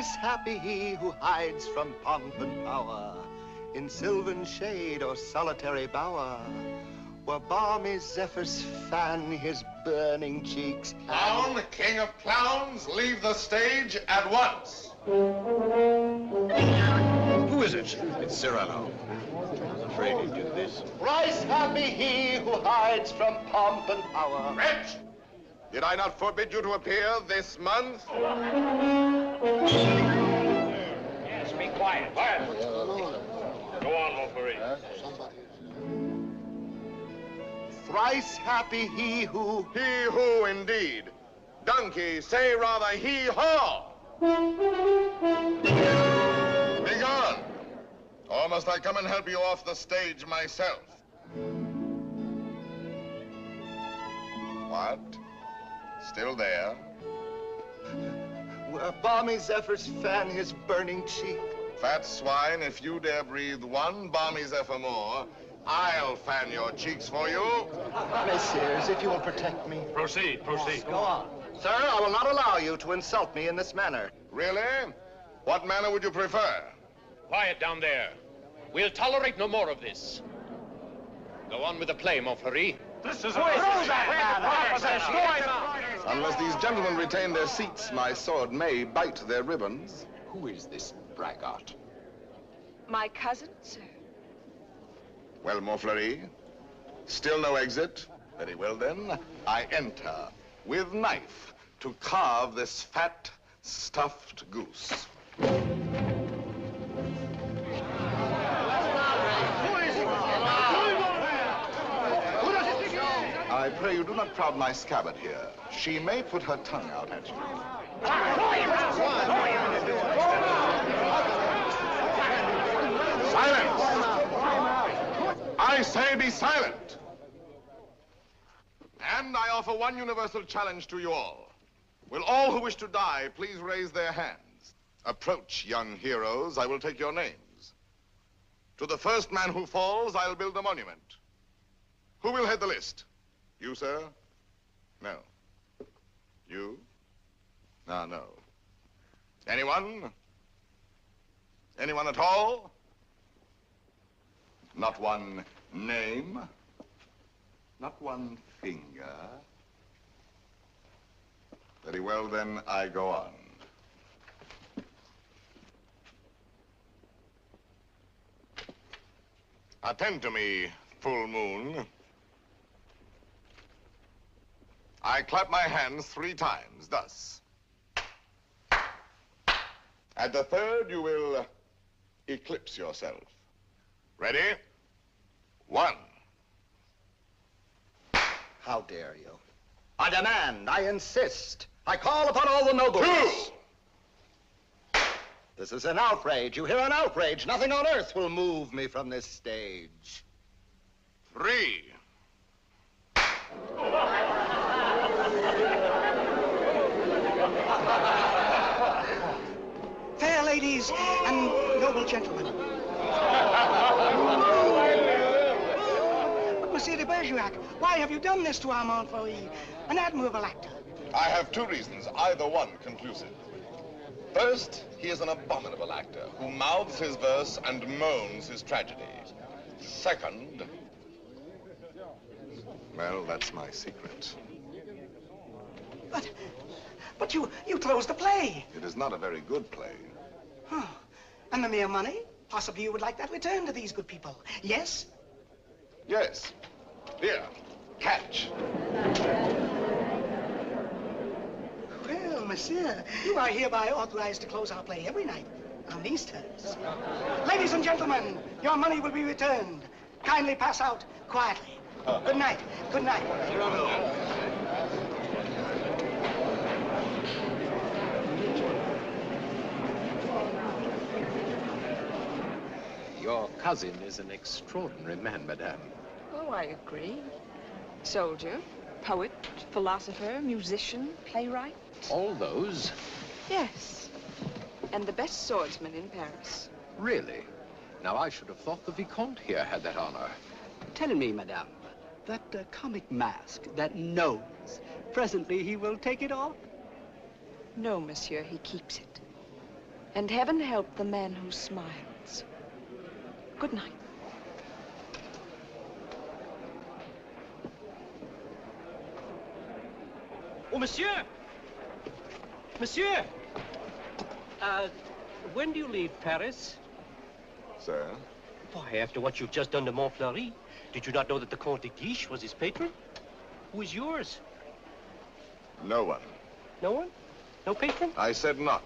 Thrice happy he who hides from pomp and power in sylvan shade or solitary bower, where balmy zephyrs fan his burning cheeks. Clown, king of clowns, leave the stage at once. Who is it? It's Cyrano. I was afraid he'd do this. Thrice happy he who hides from pomp and power. Wretch! Did I not forbid you to appear this month? Yes, be quiet. Quiet. Go on, Wolverine. Thrice happy he who... He who, indeed. Donkey, say rather he-haw. Be gone. Or must I come and help you off the stage myself? What? Still there? Where balmy zephyrs fan his burning cheek. Fat swine, if you dare breathe one balmy zephyr more, I'll fan your cheeks for you. Messieurs, if you will protect me. Proceed, proceed. Go on. Sir, I will not allow you to insult me in this manner. Really? What manner would you prefer? Quiet down there. We'll tolerate no more of this. Go on with the play, Montfleury. This is Unless these gentlemen retain their seats, my sword may bite their ribbons. Who is this braggart? My cousin, sir. Well, Montfleury, still no exit? Very well, then. I enter with knife to carve this fat, stuffed goose. I pray you do not crowd my scabbard here. She may put her tongue out at you. Silence! I say be silent! And I offer one universal challenge to you all. Will all who wish to die please raise their hands? Approach, young heroes. I will take your names. To the first man who falls, I'll build a monument. Who will head the list? You, sir? No. You? No. Anyone? Anyone at all? Not one name? Not one finger? Very well, then, I go on. Attend to me, full moon. I clap my hands 3 times, thus. At the third, you will eclipse yourself. Ready? 1. How dare you? I demand, I insist. I call upon all the nobles. 2. This is an outrage. You hear, an outrage. Nothing on earth will move me from this stage. 3. Fair ladies and noble gentlemen. But Monsieur de Bergerac, why have you done this to our Montfleury, an admirable actor? I have 2 reasons, either one conclusive. First, he is an abominable actor who mouths his verse and moans his tragedy. Second, well, that's my secret. But you closed the play. It is not a very good play. Oh, and the mere money? Possibly you would like that returned to these good people, yes? Yes. Here, catch. Well, monsieur, you are hereby authorized to close our play every night on these terms. Ladies and gentlemen, your money will be returned. Kindly pass out quietly. Good night. Good night. Your cousin is an extraordinary man, madame. Oh, I agree. Soldier, poet, philosopher, musician, playwright. All those? Yes. And the best swordsman in Paris. Really? Now, I should have thought the Vicomte here had that honor. Tell me, madame, that comic mask, that nose, presently he will take it off? No, monsieur, he keeps it. And heaven help the man who smiles. Good night. Oh, monsieur! Monsieur! When do you leave Paris? Sir? Why, after what you've just done to Montfleury, did you not know that the Comte de Guiche was his patron? Who is yours? No one. No one? No patron? I said not.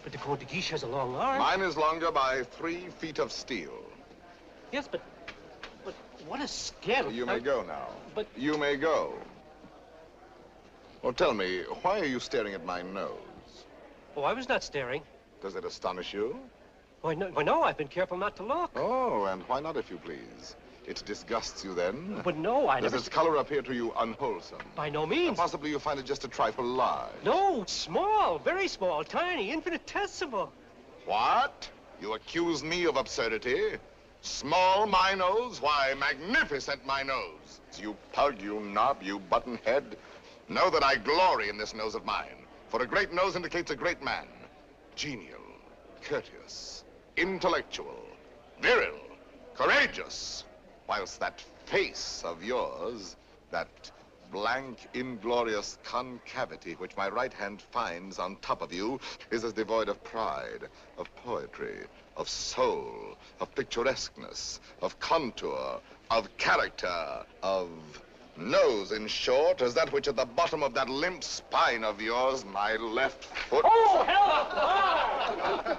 But the Comte de Guiche has a long arm. Mine is longer by 3 feet of steel. Yes, but what a scandal. You may go now. But... You may go. Well, tell me, why are you staring at my nose? Oh, I was not staring. Does it astonish you? Why, no, I've been careful not to look. Oh, and why not, if you please? It disgusts you, then? But no, I never... Does its color appear to you unwholesome? By no means. And possibly you find it just a trifle large. No, small, very small, tiny, infinitesimal. What? You accuse me of absurdity? Small, my nose? Why, magnificent, my nose. You pug, you knob, you buttonhead. Know that I glory in this nose of mine, for a great nose indicates a great man. Genial, courteous, intellectual, virile, courageous. Whilst that face of yours, that blank, inglorious concavity which my right hand finds on top of you, is as devoid of pride, of poetry, of soul, of picturesqueness, of contour, of character, of nose, in short, as that which at the bottom of that limp spine of yours, my left foot... Oh, help!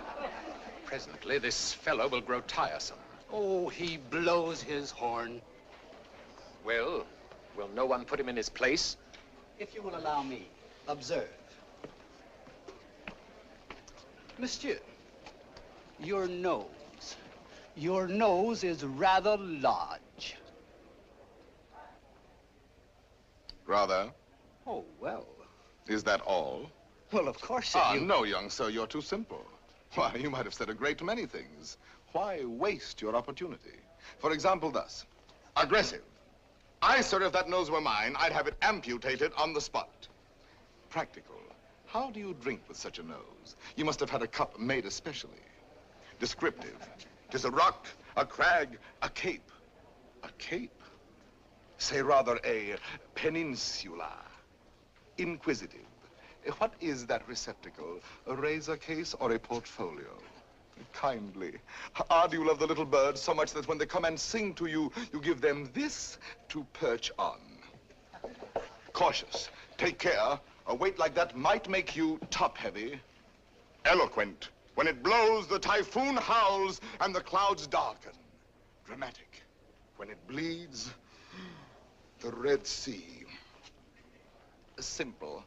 Presently, this fellow will grow tiresome. Oh, he blows his horn. Well, will no one put him in his place? If you will allow me, observe. Monsieur, your nose. Your nose is rather large. Rather? Oh, well. Is that all? Well, of course, No, young sir, you're too simple. Why, you might have said a great many things. Why waste your opportunity? For example, thus. Aggressive. Sir, if that nose were mine, I'd have it amputated on the spot. Practical. How do you drink with such a nose? You must have had a cup made especially. Descriptive. 'Tis a rock, a crag, a cape. A cape? Say rather a peninsula. Inquisitive. What is that receptacle? A razor case or a portfolio? Kindly. Do you love the little birds so much that when they come and sing to you, you give them this to perch on? Cautious. Take care. A weight like that might make you top-heavy. Eloquent. When it blows, the typhoon howls and the clouds darken. Dramatic. When it bleeds, the Red Sea. Simple.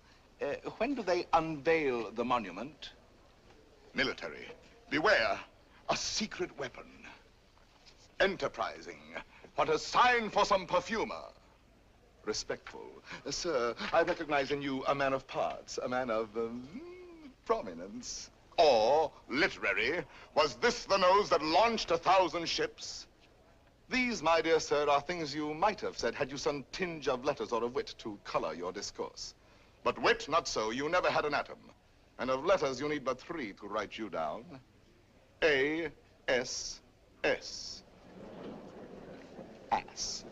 When do they unveil the monument? Military. Beware, a secret weapon. Enterprising. What a sign for some perfumer. Respectful. Sir, I recognize in you a man of parts, a man of prominence. Or, literary, was this the nose that launched 1,000 ships? These, my dear sir, are things you might have said had you some tinge of letters or of wit to color your discourse. But wit, not so. You never had an atom. And of letters, you need but 3 to write you down. A-S-S. Ass.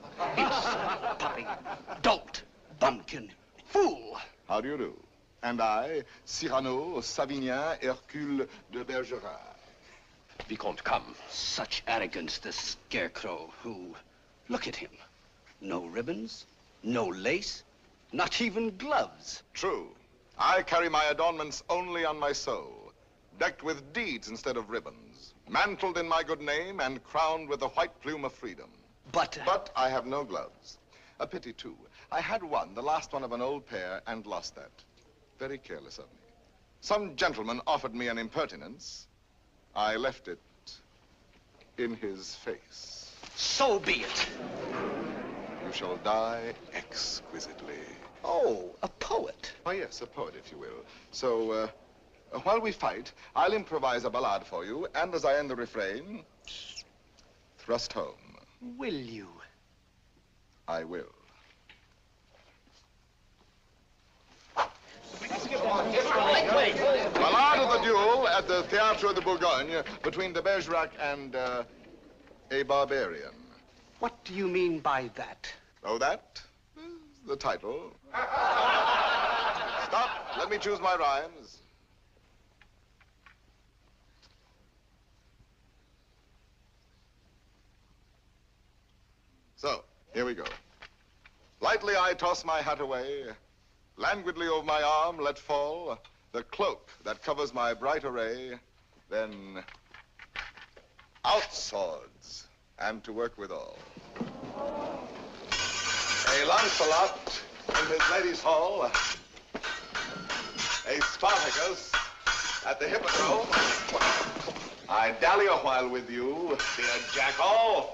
Puppy, dolt, bumpkin, fool. How do you do? And I, Cyrano, Savinien, Hercule de Bergerac. Vicomte, come. Such arrogance, the scarecrow who... Look at him. No ribbons, no lace, not even gloves. True. I carry my adornments only on my soul, decked with deeds instead of ribbons, mantled in my good name and crowned with the white plume of freedom. But I have no gloves. A pity, too. I had one, the last one of an old pair, and lost that. Very careless of me. Some gentleman offered me an impertinence. I left it in his face. So be it. You shall die exquisitely. Oh, a poet. Oh, yes, a poet, if you will. So, while we fight, I'll improvise a ballade for you, and as I end the refrain, thrust home. Will you? I will. Ballade of the duel at the Théâtre de Bourgogne between de Bergerac and a barbarian. What do you mean by that? Oh, that? The title. Stop. Let me choose my rhymes. So, here we go. Lightly I toss my hat away, languidly over my arm let fall the cloak that covers my bright array, then out swords, and to work withal. A Lancelot in his lady's hall, a Spartacus at the hippodrome. I dally a while with you, dear jackal.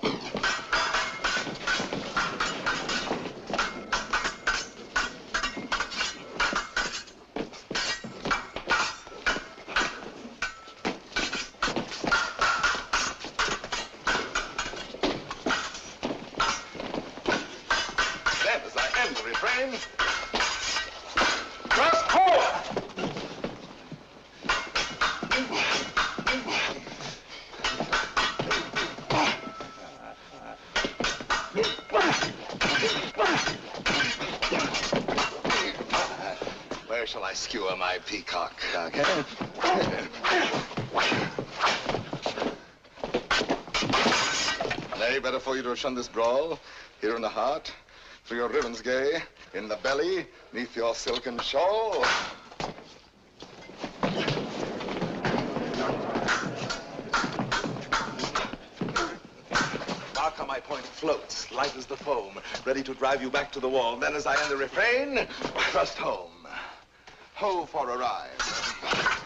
Where shall I skewer my peacock? Nay, better for you to shun this brawl. Here in the heart, through your ribbons gay, in the belly, neath your silken shawl. Mark how my point floats, light as the foam, ready to drive you back to the wall. Then as I end the refrain, thrust home. Ho for a rhyme.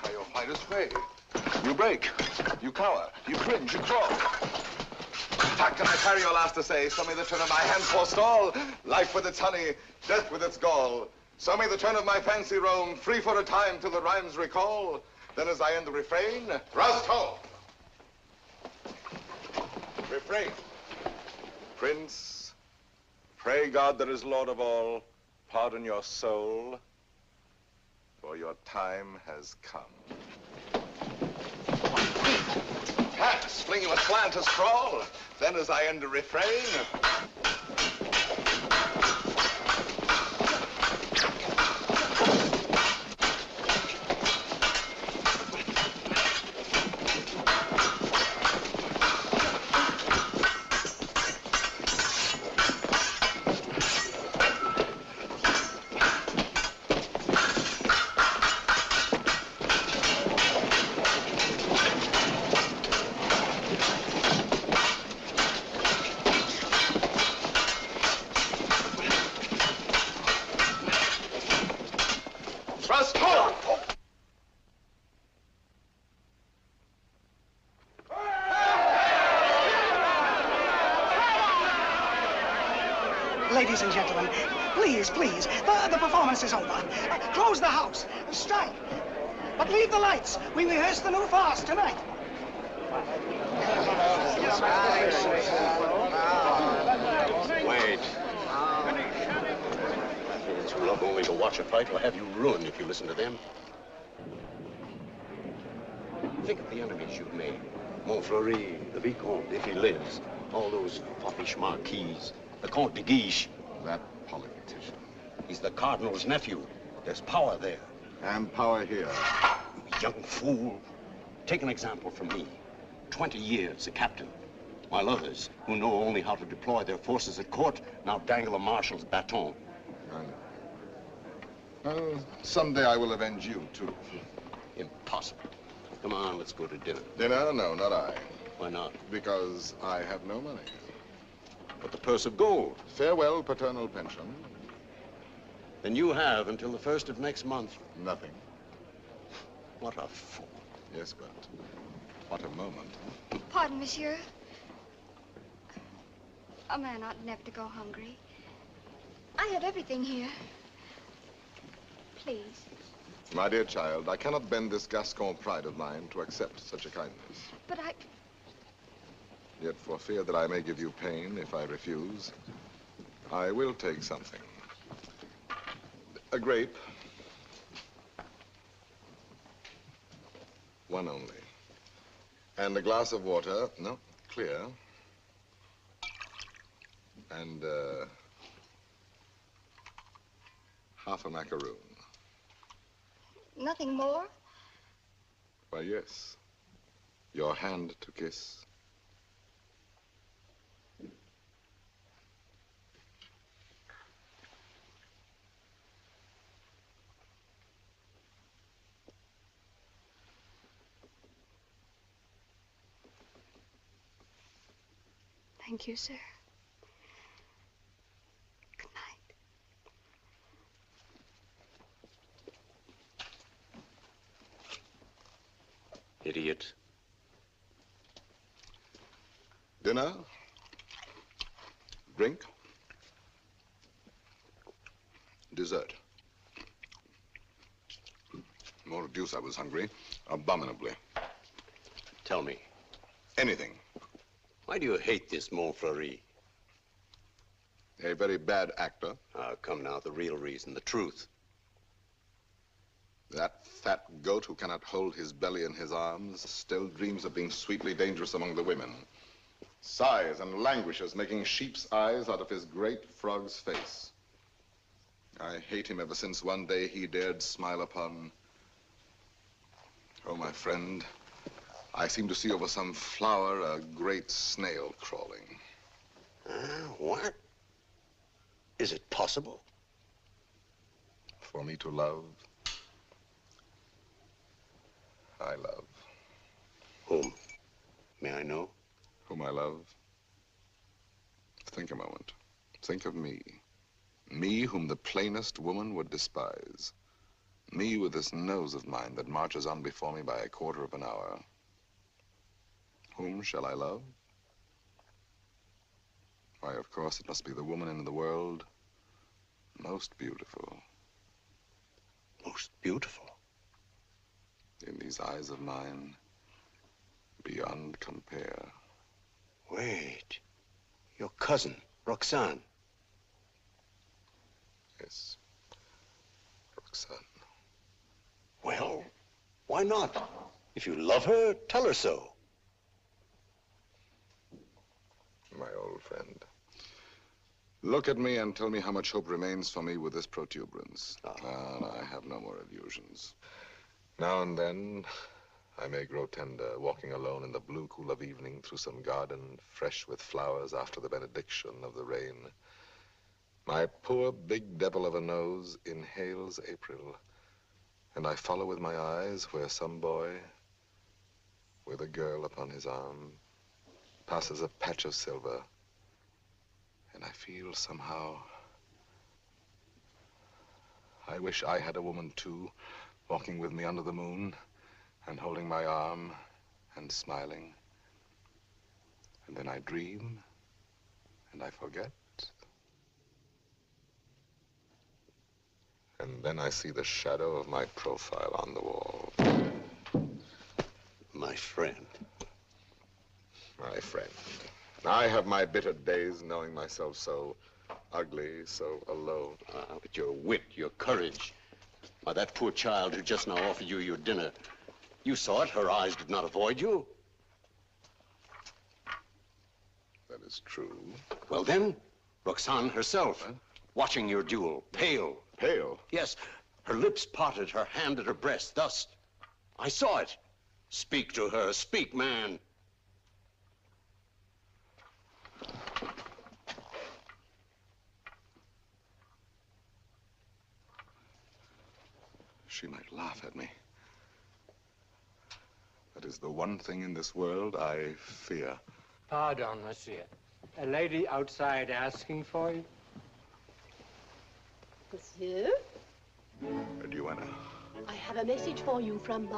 By your finest way. You break, you cower, you cringe, you crawl. Tack, can I carry your last essay? Show me the turn of my hand forestall. Life with its honey, death with its gall. Show me the turn of my fancy roam, free for a time till the rhymes recall. Then as I end the refrain, thrust home. Refrain. Prince, pray God that is Lord of all, pardon your soul, for your time has come. Pass, fling you aslant as sprawl. Then as I end the refrain, thrust home. Ladies and gentlemen, please, please, the performance is over. Close the house, strike, but leave the lights. We rehearse the new farce tonight. Wait. Humans who love only to watch a fight will have you ruined if you listen to them. Think of the enemies you've made. Montfleury, the Vicomte, if he lives. All those foppish marquises. The Comte de Guiche. That politician. He's the Cardinal's nephew. There's power there. And power here. You young fool. Take an example from me. 20 years a captain. While others, who know only how to deploy their forces at court, now dangle a marshal's baton. I know. Well, someday I will avenge you, too. Impossible. Come on, let's go to dinner. Dinner? No, not I. Why not? Because I have no money. But the purse of gold. Farewell, paternal pension. Then you have until the 1st of next month. Nothing. What a fool. Yes, but what a moment. Pardon, monsieur. A man ought never to go hungry. I have everything here. Please. My dear child, I cannot bend this Gascon pride of mine to accept such a kindness. But I... Yet for fear that I may give you pain if I refuse, I will take something. A grape. One only. And a glass of water. No, clear. And, half a macaroon. Nothing more? Why, yes. Your hand to kiss. Thank you, sir. Good night. Idiot. Dinner? Drink? Dessert? More deuce, I was hungry. Abominably. Tell me, Anything. why do you hate this Montfleury? A very bad actor. Come now, the real reason, the truth. That fat goat who cannot hold his belly in his arms still dreams of being sweetly dangerous among the women. Sighs and languishes, making sheep's eyes out of his great frog's face. I hate him ever since one day he dared smile upon... Oh, my friend, I seem to see over some flower a great snail crawling. What? Is it possible? For me to love, I love. Whom? May I know? Whom I love? Think a moment. Think of me. Me whom the plainest woman would despise. Me with this nose of mine that marches on before me by a quarter of an hour. Whom shall I love? Why, of course, it must be the woman in the world most beautiful. Most beautiful? In these eyes of mine, beyond compare. Wait. Your cousin, Roxane. Yes, Roxane. Well, why not? If you love her, tell her so. My old friend. Look at me and tell me how much hope remains for me with this protuberance. And I have no more illusions. Now and then, I may grow tender, walking alone in the blue cool of evening through some garden fresh with flowers after the benediction of the rain. My poor big devil of a nose inhales April, and I follow with my eyes where some boy, with a girl upon his arm, passes a patch of silver, and I feel somehow, I wish I had a woman too, walking with me under the moon, and holding my arm, and smiling. And then I dream, and I forget. And then I see the shadow of my profile on the wall. My friend. My friend. I have my bitter days knowing myself so ugly, so alone. But your wit, your courage. Why, that poor child who just now offered you your dinner, you saw it. Her eyes did not avoid you. That is true. Well then, Roxane herself, watching your duel, pale. Pale? Yes, her lips parted, her hand at her breast, thus. I saw it. Speak to her, speak, man. She might laugh at me. That is the one thing in this world I fear. Pardon, monsieur. A lady outside asking for you? Monsieur? Duenna. I have a message for you from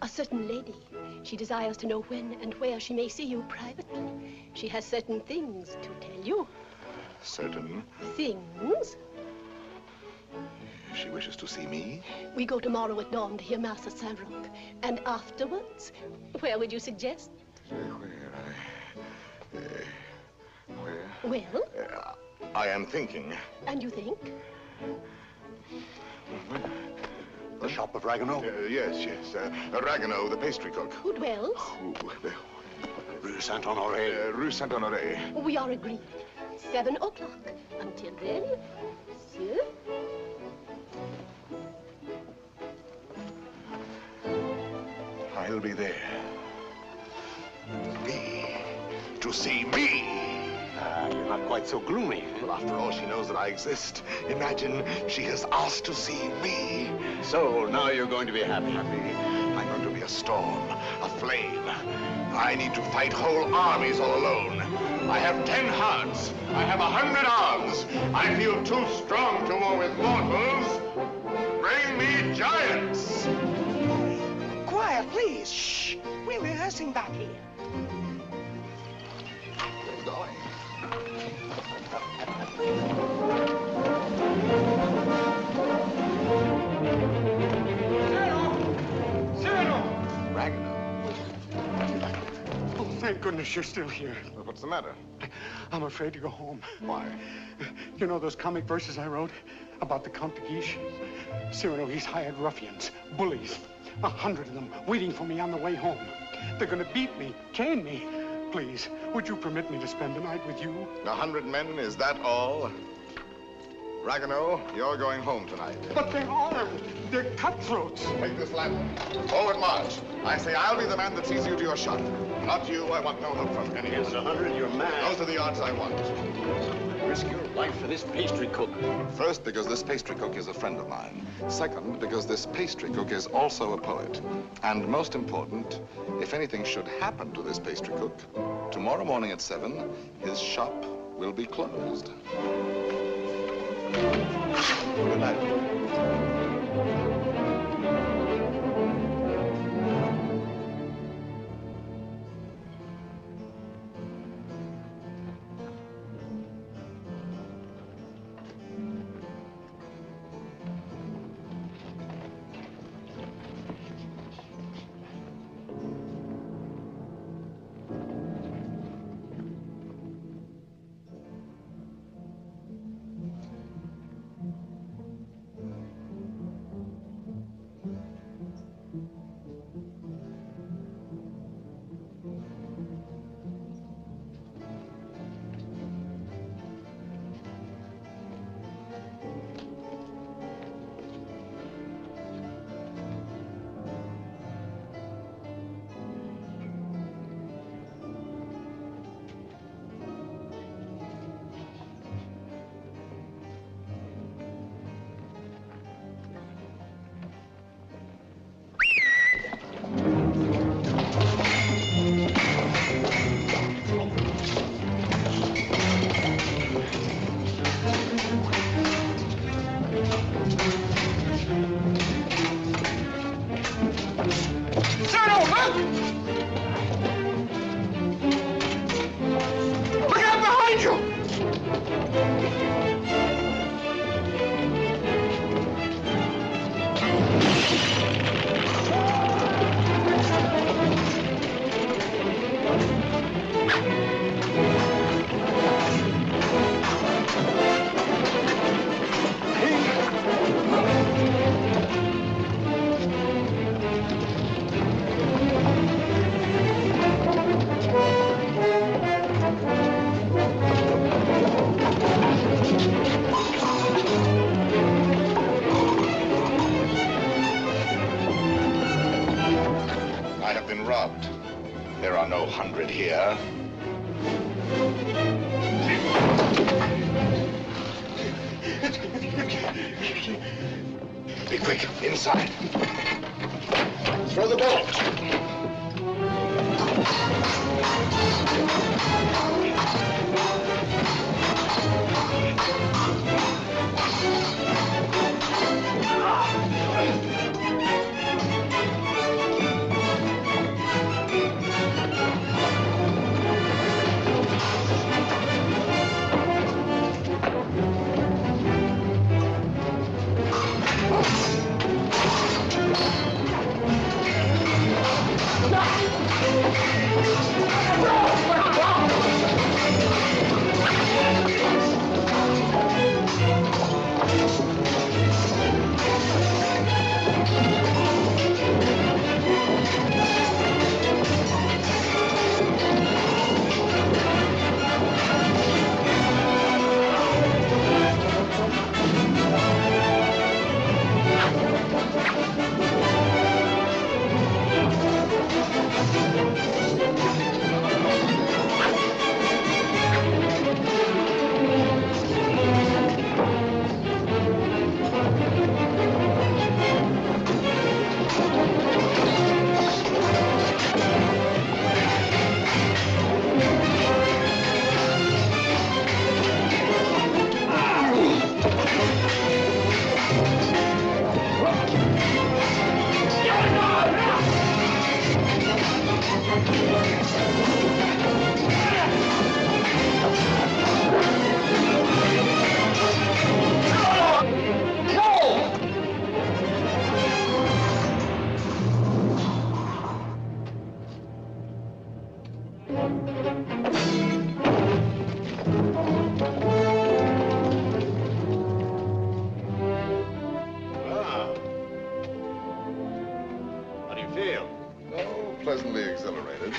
a certain lady. She desires to know when and where she may see you privately. She has certain things to tell you. Certain? Things? She wishes to see me? We go tomorrow at dawn to hear Mass at Saint-Roch. And afterwards, where would you suggest? Where? Well? I am thinking. And you think? The shop of Ragueneau? Yes. Ragueneau, the pastry cook. Who dwells? Rue Saint-Honoré. Rue Saint-Honoré. We are agreed. 7 o'clock. Until then, monsieur. I'll be there. To see me. You're not quite so gloomy. Well, after all, she knows that I exist. Imagine she has asked to see me. So, now you're going to be happy. I'm going to be a storm, a flame. I need to fight whole armies all alone. I have 10 hearts. I have 100 arms. I feel too strong to war with mortals. Bring me giants. Quiet, please. Shh. We're rehearsing back here. We're going. Cyrano! Ragueneau. Oh, thank goodness you're still here. Well, what's the matter? I'm afraid to go home. Why? You know those comic verses I wrote about the Count de Guiche? Cyrano, he's hired ruffians, bullies, 100 of them waiting for me on the way home. They're gonna beat me, chain me. Please, would you permit me to spend the night with you? 100 men, is that all? Ragueneau, you're going home tonight. But they're armed. They're cutthroats. Take this lantern. Forward march. I say I'll be the man that sees you to your shot. Not you. I want no help from anyone. Against 100, you're mad. Those are the odds I want. Risk your life for this pastry cook. First, because this pastry cook is a friend of mine. Second, because this pastry cook is also a poet. And most important, if anything should happen to this pastry cook, tomorrow morning at 7, his shop will be closed. Good night. There are no 100 here. Be quick, inside. Throw the bolt. Pleasantly exhilarated.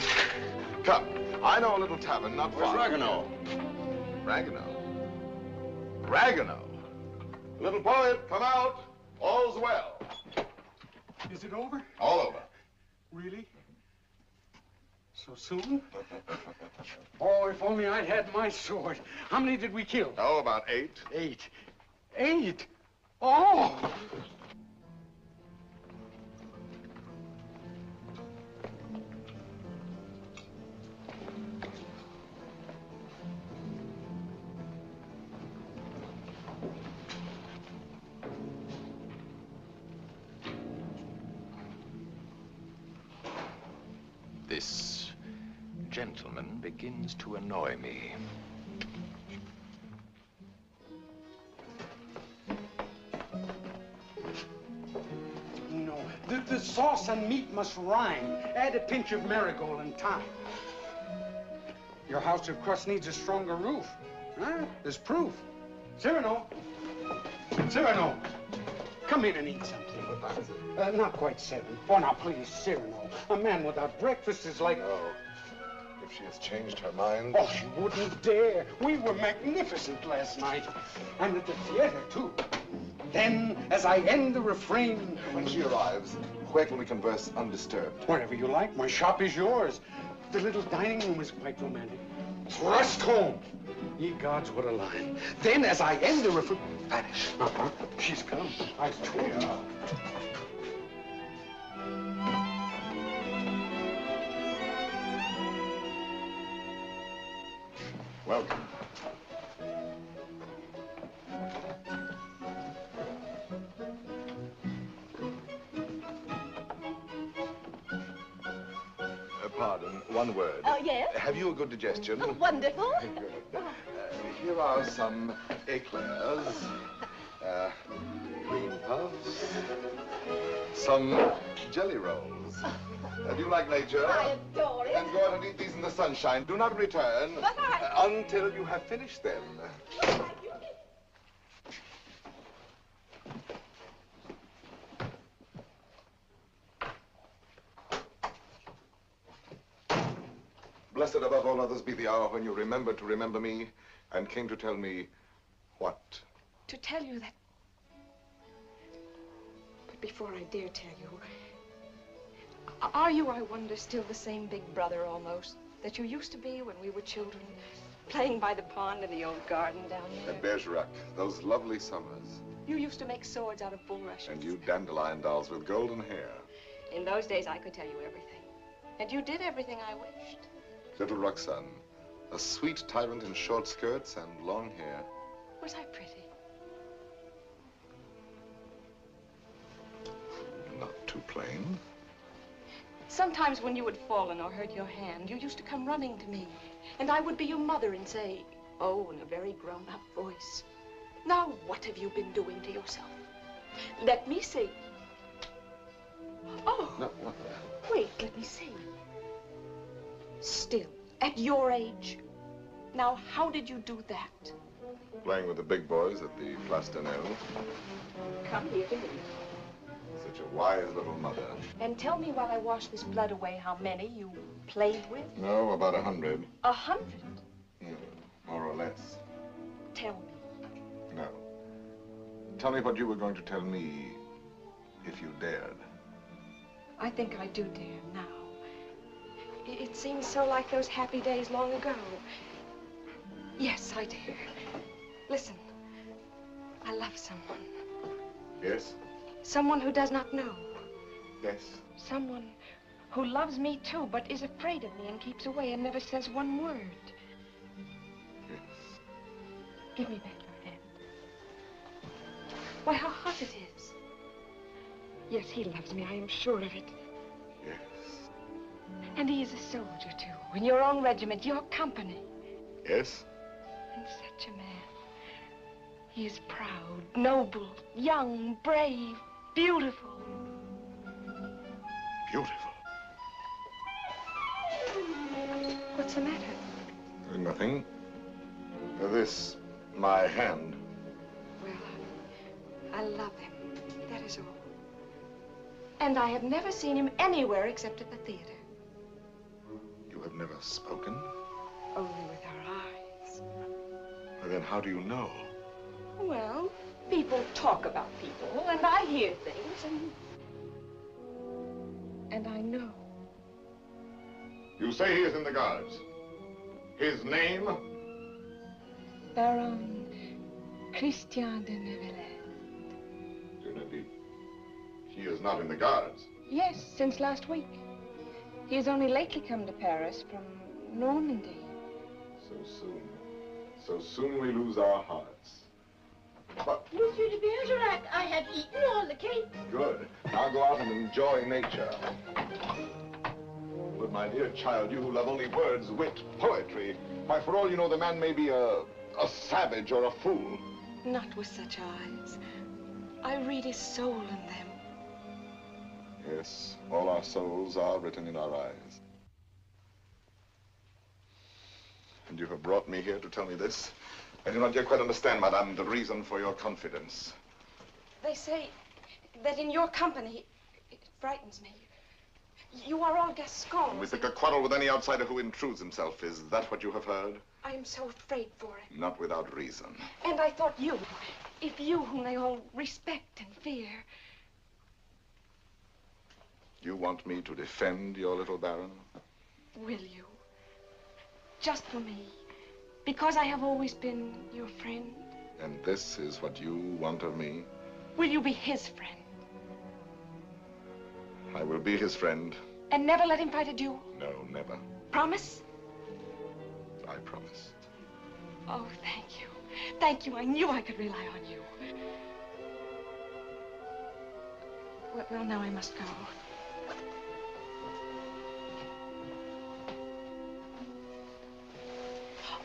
Come, I know a little tavern not far. Where's Ragueneau? Ragueneau? Ragueneau? Little poet, come out. All's well. Is it over? All over. Really? So soon? Oh, if only I'd had my sword. How many did we kill? Oh, about 8. 8. 8? Oh! This gentleman begins to annoy me. No, the sauce and meat must rhyme. Add a pinch of marigold and thyme. Your house of crust needs a stronger roof. Huh? There's proof. Cyrano! Cyrano! Come in and eat something. Not quite 7. Oh, now, please, Cyrano. A man without breakfast is like... Oh, if she has changed her mind... Oh, she wouldn't dare. We were magnificent last night. And at the theater, too. Then, as I end the refrain... When she arrives, where can we converse undisturbed? Wherever you like. My shop is yours. The little dining room is quite romantic. Thrust home. Ye gods, what a line. Then, as I end the refrain... Vanish. Uh-huh. She's come. I told you. Welcome. Pardon, one word. Oh, yes? Have you a good digestion? Oh, wonderful. Good. Here are some eclairs, green puffs, some jelly rolls. Do you like nature? I adore it. Then go out and eat these in the sunshine. Do not return until you have finished them. Blessed above all others be the hour when you remembered to remember me and came to tell me what? To tell you that... But before I dare tell you, are you, I wonder, still the same big brother almost that you used to be when we were children, playing by the pond in the old garden down there? At Bergerac, those lovely summers. You used to make swords out of bulrushes. And you dandelion dolls with golden hair. In those days, I could tell you everything. And you did everything I wished. Little Roxane, a sweet tyrant in short skirts and long hair. Was I pretty? Not too plain. Sometimes when you had fallen or hurt your hand, you used to come running to me. And I would be your mother and say, oh, in a very grown-up voice, now what have you been doing to yourself? Let me see. Oh, No. wait, let me see. Still, at your age. Now, how did you do that? Playing with the big boys at the Place d'Anel. Come here to me. Such a wise little mother. And tell me while I wash this blood away how many you played with. No, about 100. 100? More or less. Tell me. No. Tell me what you were going to tell me if you dared. I think I do dare now. It seems so like those happy days long ago. Yes, I dare. Listen, I love someone. Yes? Someone who does not know. Yes? Someone who loves me too, but is afraid of me and keeps away and never says one word. Yes. Give me back your hand. Why, how hot it is. Yes, he loves me, I am sure of it. Yes. And he is a soldier, too, in your own regiment, your company. Yes? And such a man. He is proud, noble, young, brave, beautiful. Beautiful. What's the matter? Nothing. This, my hand. Well, I love him. That is all. And I have never seen him anywhere except at the theater. You have never spoken? Only with our eyes. Well, then how do you know? Well, people talk about people, and I hear things, and I know. You say he is in the Guards. His name? Baron Christian de Neuvillette. He is not in the Guards. Yes, since last week. He has only lately come to Paris from Normandy. So soon. So soon we lose our hearts. But... Monsieur de Bergerac, I have eaten all the cake. Good. Now go out and enjoy nature. But my dear child, you who love only words, wit, poetry, why, for all you know, the man may be a savage or a fool. Not with such eyes. I read his soul in them. Yes, all our souls are written in our eyes. And you have brought me here to tell me this? I do not yet quite understand, madame, the reason for your confidence. They say that in your company, it frightens me. You are all Gascons. We pick a quarrel with any outsider who intrudes himself. Is that what you have heard? I am so afraid for him. Not without reason. And I thought you, if you whom they all respect and fear. You want me to defend your little baron? Will you? Just for me. Because I have always been your friend. And this is what you want of me? Will you be his friend? I will be his friend. And never let him fight a duel? No, never. Promise? I promise. Oh, thank you. Thank you. I knew I could rely on you. Well, now I must go.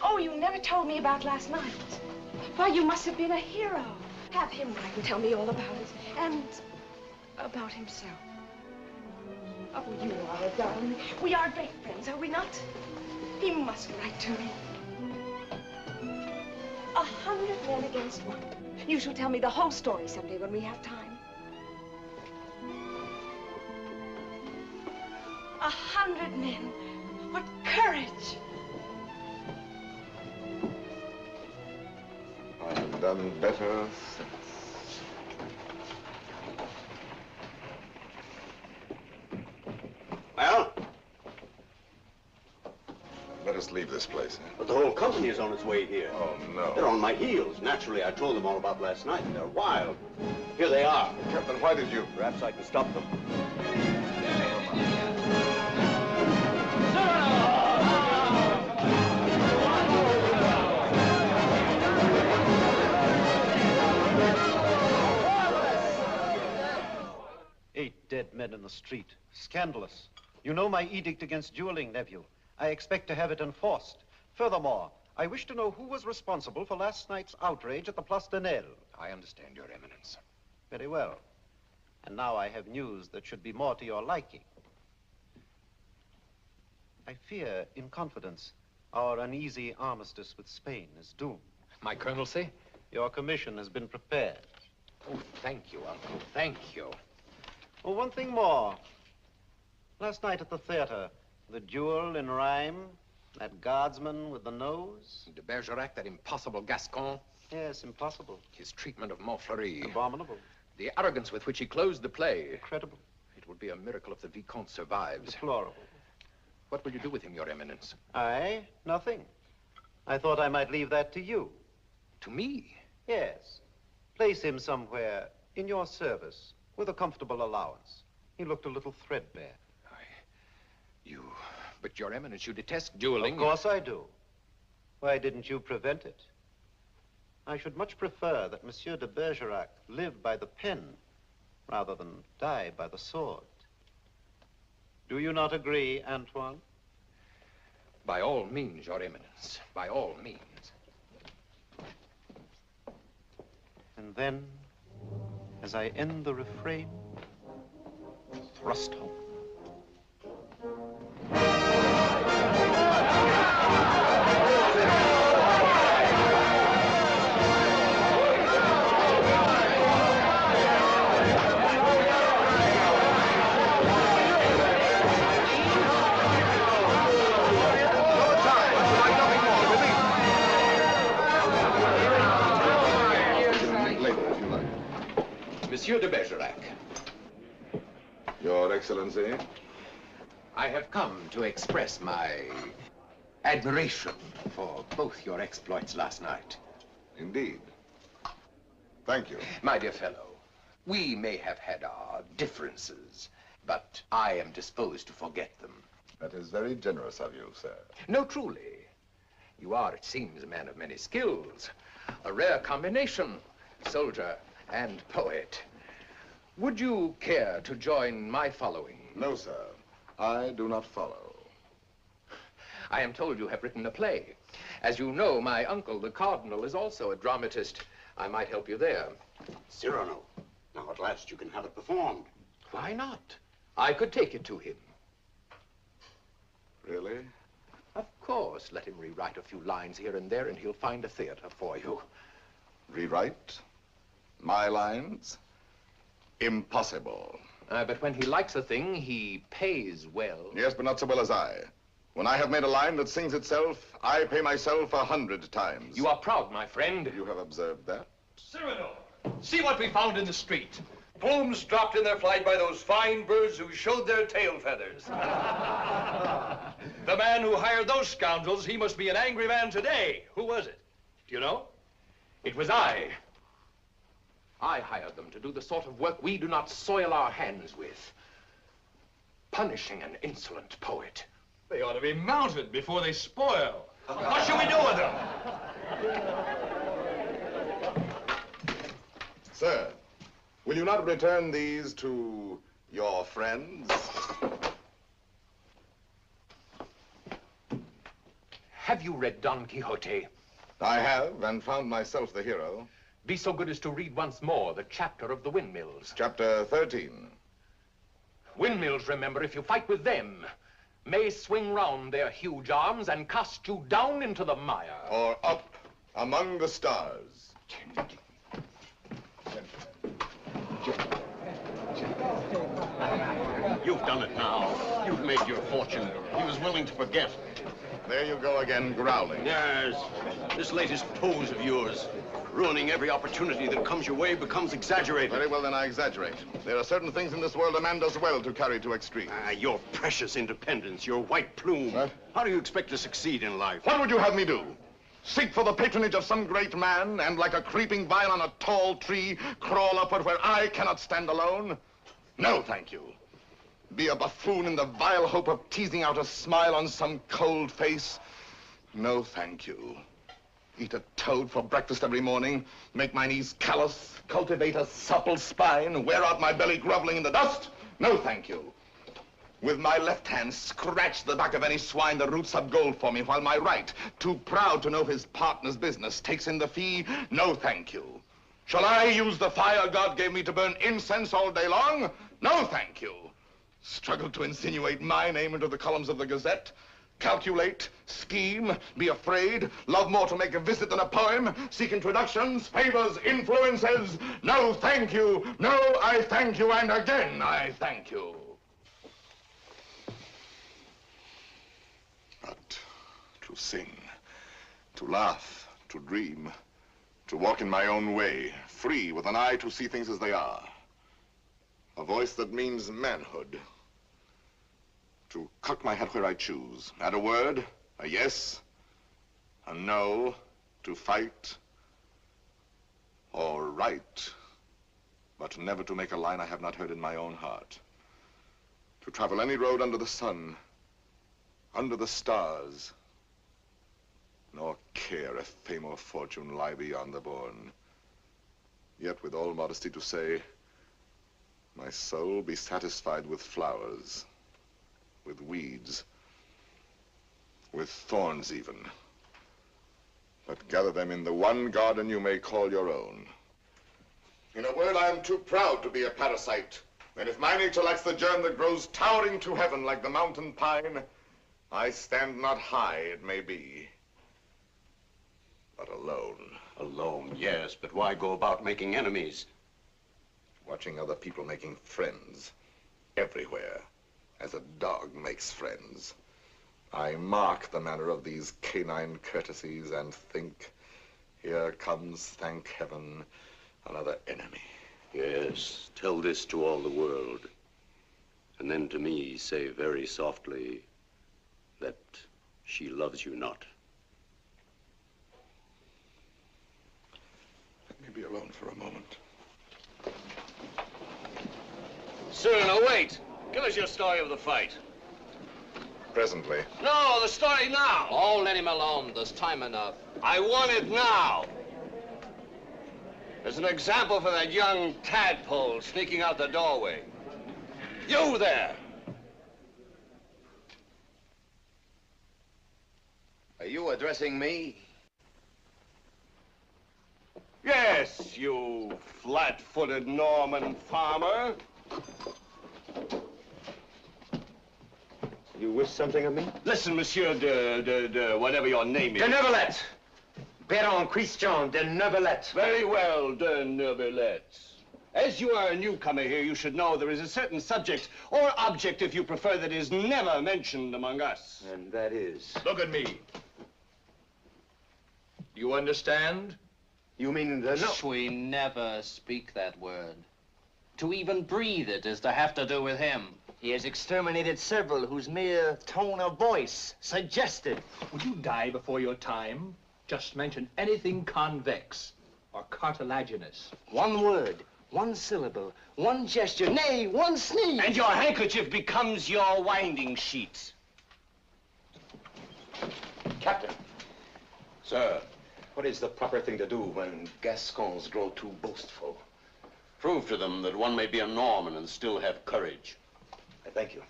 Oh, you never told me about last night. Why, you must have been a hero. Have him write and tell me all about it. And about himself. Oh, you are a darling. We are great friends, are we not? He must write to me. 100 men against one. You shall tell me the whole story someday when we have time. 100 men. What courage! I have done better since. Well? Let us leave this place, eh? But the whole company is on its way here. Oh, no. They're on my heels. Naturally, I told them all about last night, and they're wild. Here they are. Captain, why did you? Perhaps I can stop them. Dead men in the street. Scandalous. You know my edict against dueling, nephew. I expect to have it enforced. Furthermore, I wish to know who was responsible for last night's outrage at the Place de Nesle. I understand, Your Eminence. Very well. And now I have news that should be more to your liking. I fear, in confidence, our uneasy armistice with Spain is doomed. My colonel say? Your commission has been prepared. Oh, thank you, Uncle. Thank you. Oh, one thing more. Last night at the theater, the duel in rhyme, that guardsman with the nose. De Bergerac, that impossible Gascon. Yes, impossible. His treatment of Montfleury. Abominable. The arrogance with which he closed the play. Incredible. It would be a miracle if the Vicomte survives. Deplorable. What will you do with him, Your Eminence? I? Nothing. I thought I might leave that to you. To me? Yes. Place him somewhere In your service, with a comfortable allowance. He looked a little threadbare. But Your Eminence, you detest dueling. Of course I do. Why didn't you prevent it? I should much prefer that Monsieur de Bergerac live by the pen rather than die by the sword. Do you not agree, Antoine? By all means, Your Eminence. By all means. And then, as I end the refrain, thrust home. Monsieur de Bergerac. Your Excellency. I have come to express my admiration for both your exploits last night. Indeed. Thank you. My dear fellow, we may have had our differences, but I am disposed to forget them. That is very generous of you, sir. No, truly. You are, it seems, a man of many skills. A rare combination, soldier and poet. Would you care to join my following? No, sir. I do not follow. I am told you have written a play. As you know, my uncle, the Cardinal, is also a dramatist. I might help you there. Cyrano, now at last you can have it performed. Why not? I could take it to him. Really? Of course. Let him rewrite a few lines here and there, and he'll find a theater for you. Rewrite? My lines? Impossible. But when he likes a thing, he pays well. Yes, but not so well as I. When I have made a line that sings itself, I pay myself 100 times. You are proud, my friend. You have observed that? Cyrano, see what we found in the street. Plumes dropped in their flight by those fine birds who showed their tail feathers. The man who hired those scoundrels, he must be an angry man today. Who was it? Do you know? It was I. I hired them to do the sort of work we do not soil our hands with. Punishing an insolent poet. They ought to be mounted before they spoil. What shall we do with them? Sir, will you not return these to your friends? Have you read Don Quixote? I have, and found myself the hero. Be so good as to read once more the chapter of the windmills. Chapter 13. Windmills, remember, if you fight with them, may swing round their huge arms and cast you down into the mire. Or up among the stars. You've done it now. You've made your fortune. He was willing to forget. There you go again, growling. Yes. This latest pose of yours, ruining every opportunity that comes your way, becomes exaggerated. Very well, then I exaggerate. There are certain things in this world a man does well to carry to extremes. Your precious independence, your white plume. What? How do you expect to succeed in life? What would you have me do? Seek for the patronage of some great man and, like a creeping vine on a tall tree, crawl upward where I cannot stand alone? No, thank you. Be a buffoon in the vile hope of teasing out a smile on some cold face? No, thank you. Eat a toad for breakfast every morning, make my knees callous, cultivate a supple spine, wear out my belly groveling in the dust? No, thank you. With my left hand, scratch the back of any swine that roots up gold for me, while my right, too proud to know his partner's business, takes in the fee? No, thank you. Shall I use the fire God gave me to burn incense all day long? No, thank you. Struggle to insinuate my name into the columns of the Gazette? Calculate, scheme, be afraid, love more to make a visit than a poem, seek introductions, favors, influences? No, thank you. No, I thank you, and again, I thank you. But to sing, to laugh, to dream, to walk in my own way, free, with an eye to see things as they are. A voice that means manhood. To cock my hat where I choose. Add a word, a yes, a no, to fight or write but never to make a line I have not heard in my own heart. To travel any road under the sun, under the stars, nor care if fame or fortune lie beyond the bourne. Yet with all modesty to say, my soul be satisfied with flowers, with weeds, with thorns even. But gather them in the one garden you may call your own. In a word, I am too proud to be a parasite. And if my nature lacks the germ that grows towering to heaven like the mountain pine, I stand not high, it may be, but alone. Alone, yes, but why go about making enemies? Watching other people making friends everywhere, as a dog makes friends. I mark the manner of these canine courtesies and think, here comes, thank heaven, another enemy. Yes, tell this to all the world. And then to me say very softly that she loves you not. Let me be alone for a moment. Cyrano, wait. Give us your story of the fight. Presently. No, the story now. Oh, let him alone. There's time enough. I want it now. As an example for that young tadpole sneaking out the doorway. You there. Are you addressing me? Yes, you flat-footed Norman farmer. You wish something of me? Listen, Monsieur de whatever your name is. De Neuvillette. Baron Christian de Neuvillette. Very well, de Neuvillette. As you are a newcomer here, you should know there is a certain subject, or object if you prefer, that is never mentioned among us. And that is? Look at me. You understand? You mean the no? We never speak that word. To even breathe it is to have to do with him. He has exterminated several whose mere tone of voice suggested. Would you die before your time? Just mention anything convex or cartilaginous. One word, one syllable, one gesture, nay, one sneeze. And your handkerchief becomes your winding sheet. Captain. Sir, what is the proper thing to do when Gascons grow too boastful? Prove to them that one may be a Norman and still have courage. I thank you.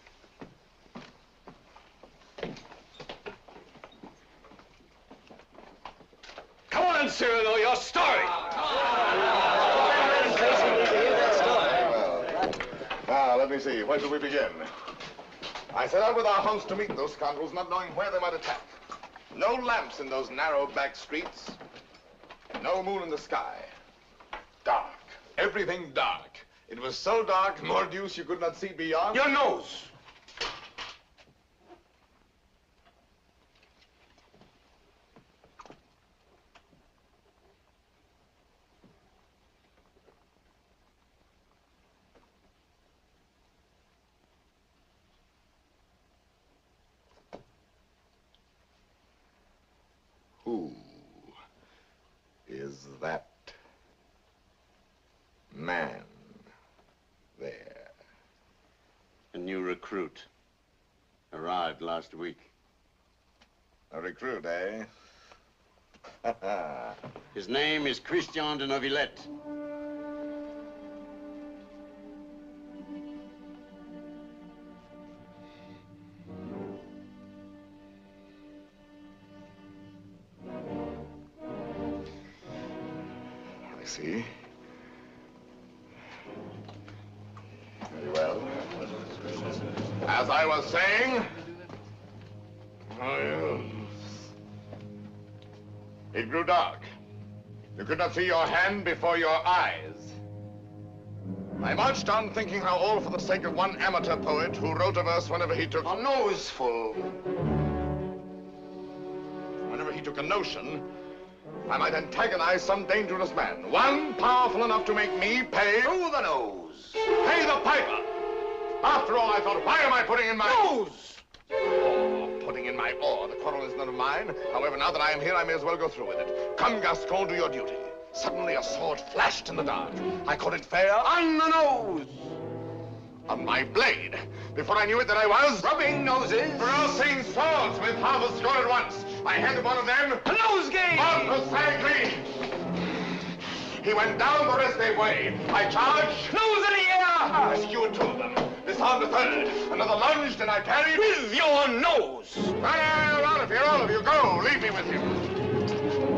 Come on, Cyrano, your story. Well, now, let me see. Where shall we begin? I set out with our host to meet those scoundrels, not knowing where they might attack. No lamps in those narrow back streets. No moon in the sky. Dark. Everything dark. It was so dark, mordius, you could not see beyond. Your nose. Who is that man there? A new recruit. Arrived last week. A recruit, eh? His name is Christian de Neuvillette. I see. Very well. As I was saying, it grew dark. You could not see your hand before your eyes. I marched on thinking how all for the sake of one amateur poet who wrote a verse whenever he took... A noseful. Whenever he took a notion, I might antagonize some dangerous man. One powerful enough to make me pay... Through the nose. Pay the piper. After all, I thought, why am I putting in my... Nose! Oh, putting in my oar. The quarrel is none of mine. However, now that I am here, I may as well go through with it. Come, Gascon, do your duty. Suddenly a sword flashed in the dark. I caught it fair On the nose! on my blade. Before I knew it, that I was Rubbing noses! crossing swords with half a score at once. I handed one of them A nosegay! unpathetically. He went down the restive way. I charged. Nose in the air! I skewered two of them. Disarmed the third. Another lunged and I parried. With your nose! Well, out of here, all of you. Go. Leave me with him.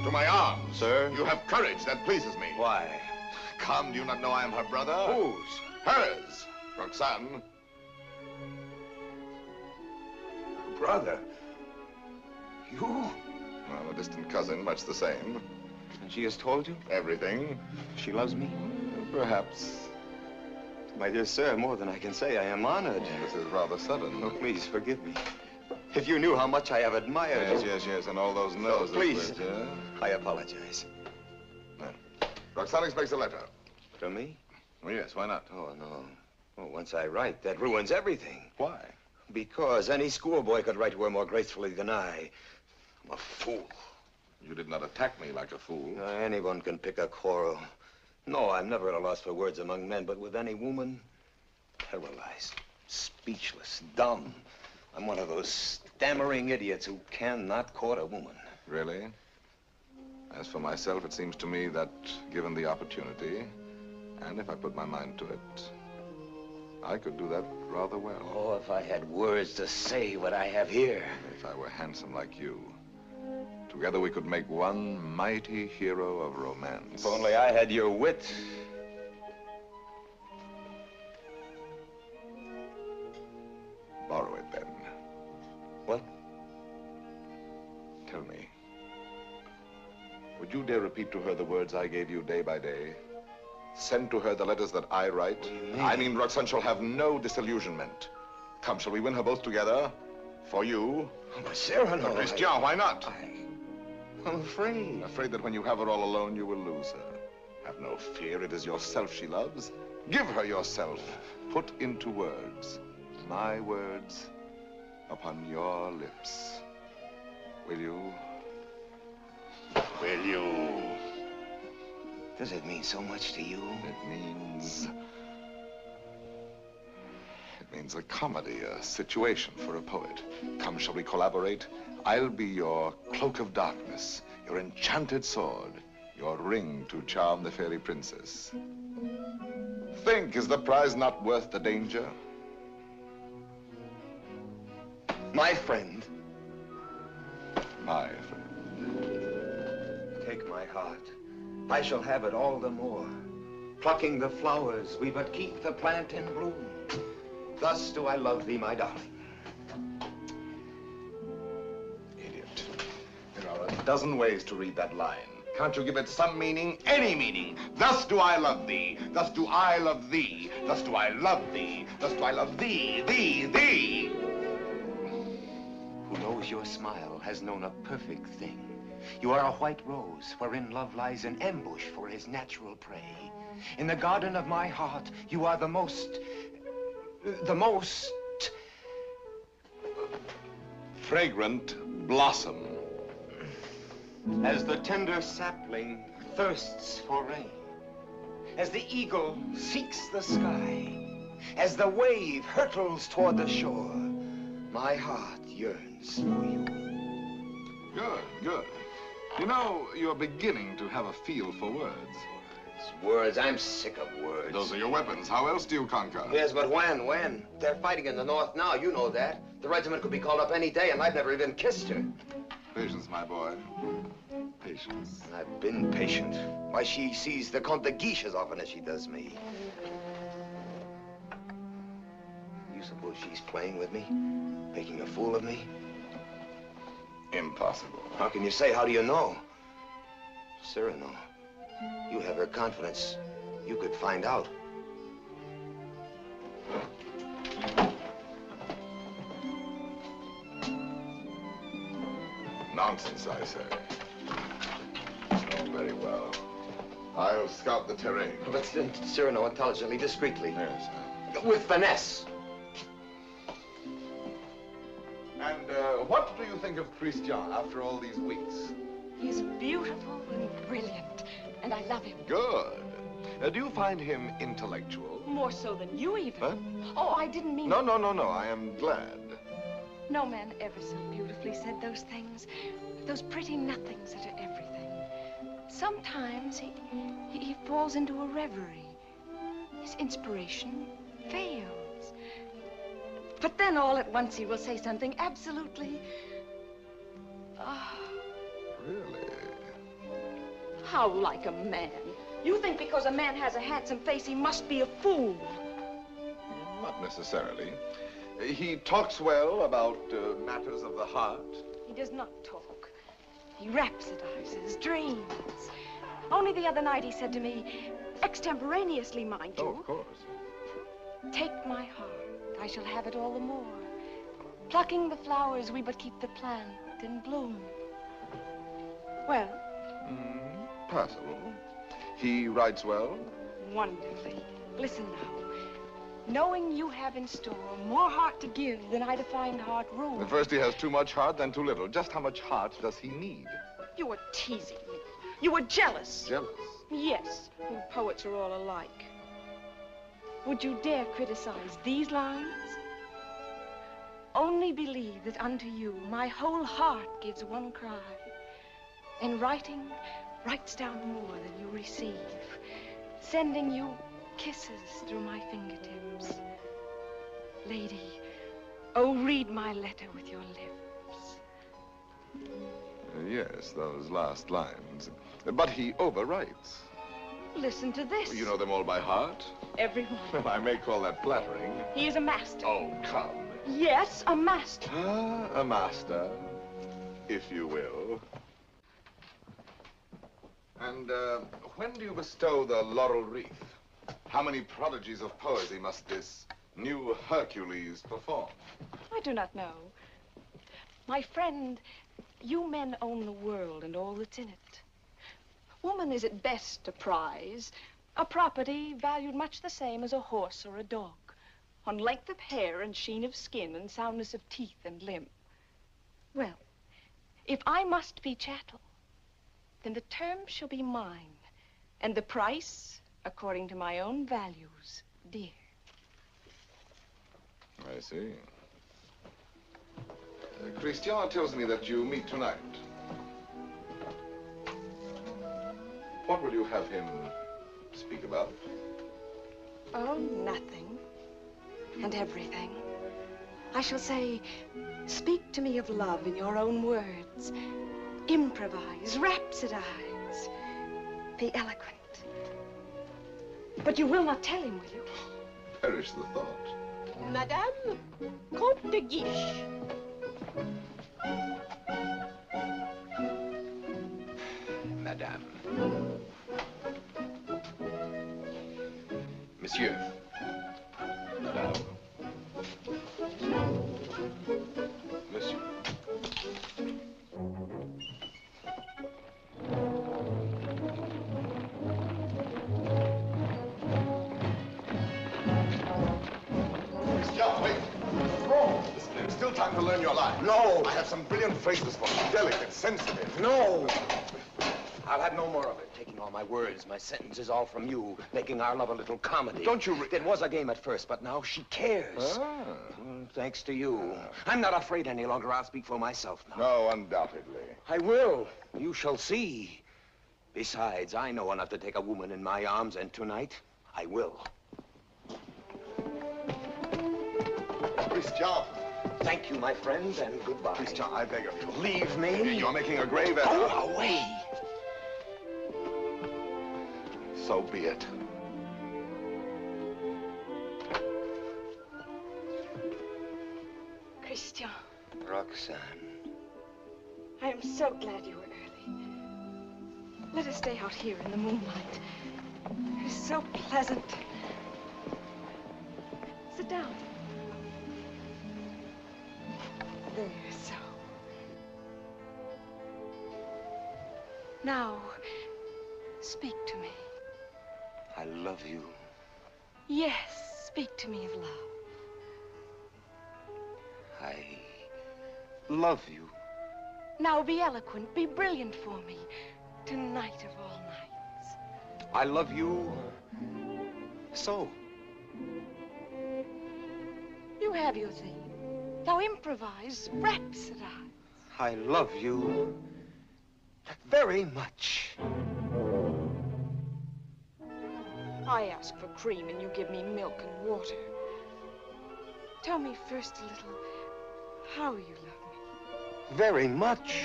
To my arms. Sir? You have courage. That pleases me. Why? Come, do you not know I am her brother? Whose? Hers. Roxane. Brother. You? Well, a distant cousin, much the same. And she has told you? Everything. She loves me? Perhaps. My dear sir, more than I can say, I am honored. This is rather sudden. Oh, please, forgive me. If you knew how much I have admired you. Yes, and all those noses. Please. Which, I apologize. Roxane expects a letter. From me? Oh, yes, why not? Oh, no. Oh, once I write, that ruins everything. Why? Because any schoolboy could write to her more gracefully than I. I'm a fool. You did not attack me like a fool. Anyone can pick a quarrel. No, I'm never at a loss for words among men, but with any woman, paralyzed, speechless, dumb. I'm one of those stammering idiots who cannot court a woman. Really? As for myself, it seems to me that, given the opportunity, and if I put my mind to it, I could do that rather well. Oh, if I had words to say what I have here. If I were handsome like you, together we could make one mighty hero of romance. If only I had your wit. Borrow it, then. What? Tell me, would you dare repeat to her the words I gave you day by day? Send to her the letters that I write? What do you mean? I mean, Roxane shall have no disillusionment. Come, shall we win her both together? For you? Oh, but Cyrano, Christian, why not? I'm afraid. Afraid that when you have her all alone, you will lose her. Have no fear, it is yourself she loves. Give her yourself. Put into words, my words, upon your lips. Will you? Will you? Does it mean so much to you? It means a comedy, a situation for a poet. Come, shall we collaborate? I'll be your cloak of darkness, your enchanted sword, your ring to charm the fairy princess. Think, is the prize not worth the danger? My friend. My friend. Take my heart. I shall have it all the more. Plucking the flowers, we but keep the plant in bloom. Thus do I love thee, my darling. Idiot. There are a dozen ways to read that line. Can't you give it some meaning? Any meaning. Thus do I love thee. Thus do I love thee. Thus do I love thee. Thus do I love thee, thee. Who knows your smile has known a perfect thing. You are a white rose wherein love lies in ambush for his natural prey. In the garden of my heart, you are the most fragrant blossom. As the tender sapling thirsts for rain, as the eagle seeks the sky, as the wave hurtles toward the shore, my heart yearns for you. Good. You know, you're beginning to have a feel for words. Words, I'm sick of words. Those are your weapons. How else do you conquer? Yes, but when? They're fighting in the north now, you know that. The regiment could be called up any day, and I've never even kissed her. Patience, my boy. Patience. I've been patient. Why, she sees the Comte de Guiche as often as she does me. You suppose she's playing with me? Making a fool of me? Impossible. How can you say? How do you know? Cyrano, you have her confidence. You could find out. Nonsense, I say. Oh, very well. I'll scout the terrain. But Cyrano, intelligently, discreetly. Yes. With finesse. And what do you think of Christian after all these weeks? He's beautiful and brilliant, and I love him. Good. Do you find him intellectual? More so than you even. Huh? Oh, I didn't mean... No. I am glad. No man ever so beautifully said those things. Those pretty nothings that are everything. Sometimes he falls into a reverie. His inspiration fails. But then all at once he will say something absolutely... Really? How like a man. You think because a man has a handsome face, he must be a fool. Not necessarily. He talks well about matters of the heart. He does not talk. He rhapsodizes, dreams. Only the other night he said to me, extemporaneously, mind you. Oh, of course. Take my heart, I shall have it all the more. Plucking the flowers, we but keep the plant in bloom. Well? Passable. He writes well? Wonderfully. Listen now. Knowing you have in store more heart to give than I to find heart room. At first he has too much heart, then too little. Just how much heart does he need? You were teasing me. You were jealous. Jealous? Yes. You poets are all alike. Would you dare criticize these lines? Only believe that unto you my whole heart gives one cry. And writing writes down more than you receive, sending you kisses through my fingertips. Lady, oh, read my letter with your lips. Yes, those last lines. But he overwrites. Listen to this. You know them all by heart? Everyone. Well, I may call that flattering. He is a master. Oh, come. Yes, a master. A master, if you will. And when do you bestow the laurel wreath? How many prodigies of poesy must this new Hercules perform? I do not know. My friend, you men own the world and all that's in it. Woman is at best a prize, a property valued much the same as a horse or a dog, on length of hair and sheen of skin and soundness of teeth and limb. Well, if I must be chattel, then the term shall be mine, and the price according to my own values, dear. I see. Christian tells me that you meet tonight. What will you have him speak about? Oh, nothing and everything. I shall say, speak to me of love in your own words. Improvise, rhapsodize, be eloquent. But you will not tell him, will you? Perish the thought. Madame, Comte de Guiche. Madame. Monsieur. Madame. Monsieur. Christian, wait. No. Listen, there's still time to learn your line. No. I have some brilliant phrases for you. Delicate, sensitive. No. I'll have no more of it. Taking all my words, my sentences, all from you. Making our love a little comedy. Don't you... It was a game at first, but now she cares. Thanks to you. I'm not afraid any longer. I'll speak for myself now. No, undoubtedly. I will. You shall see. Besides, I know enough to take a woman in my arms, and tonight, I will. Christian. Thank you, my friend, and goodbye. Christian, I beg of you. Leave me. You're making a grave error. Go away. So be it. Christian. Roxane. I am so glad you were early. Let us stay out here in the moonlight. It is so pleasant. Sit down. There, so. Now, speak to me. I love you. Yes, speak to me of love. I love you. Now be eloquent, be brilliant for me. Tonight of all nights. I love you so. You have your theme. Now improvise, rhapsodize. I love you very much. I ask for cream and you give me milk and water. Tell me first a little how you love me. Very much.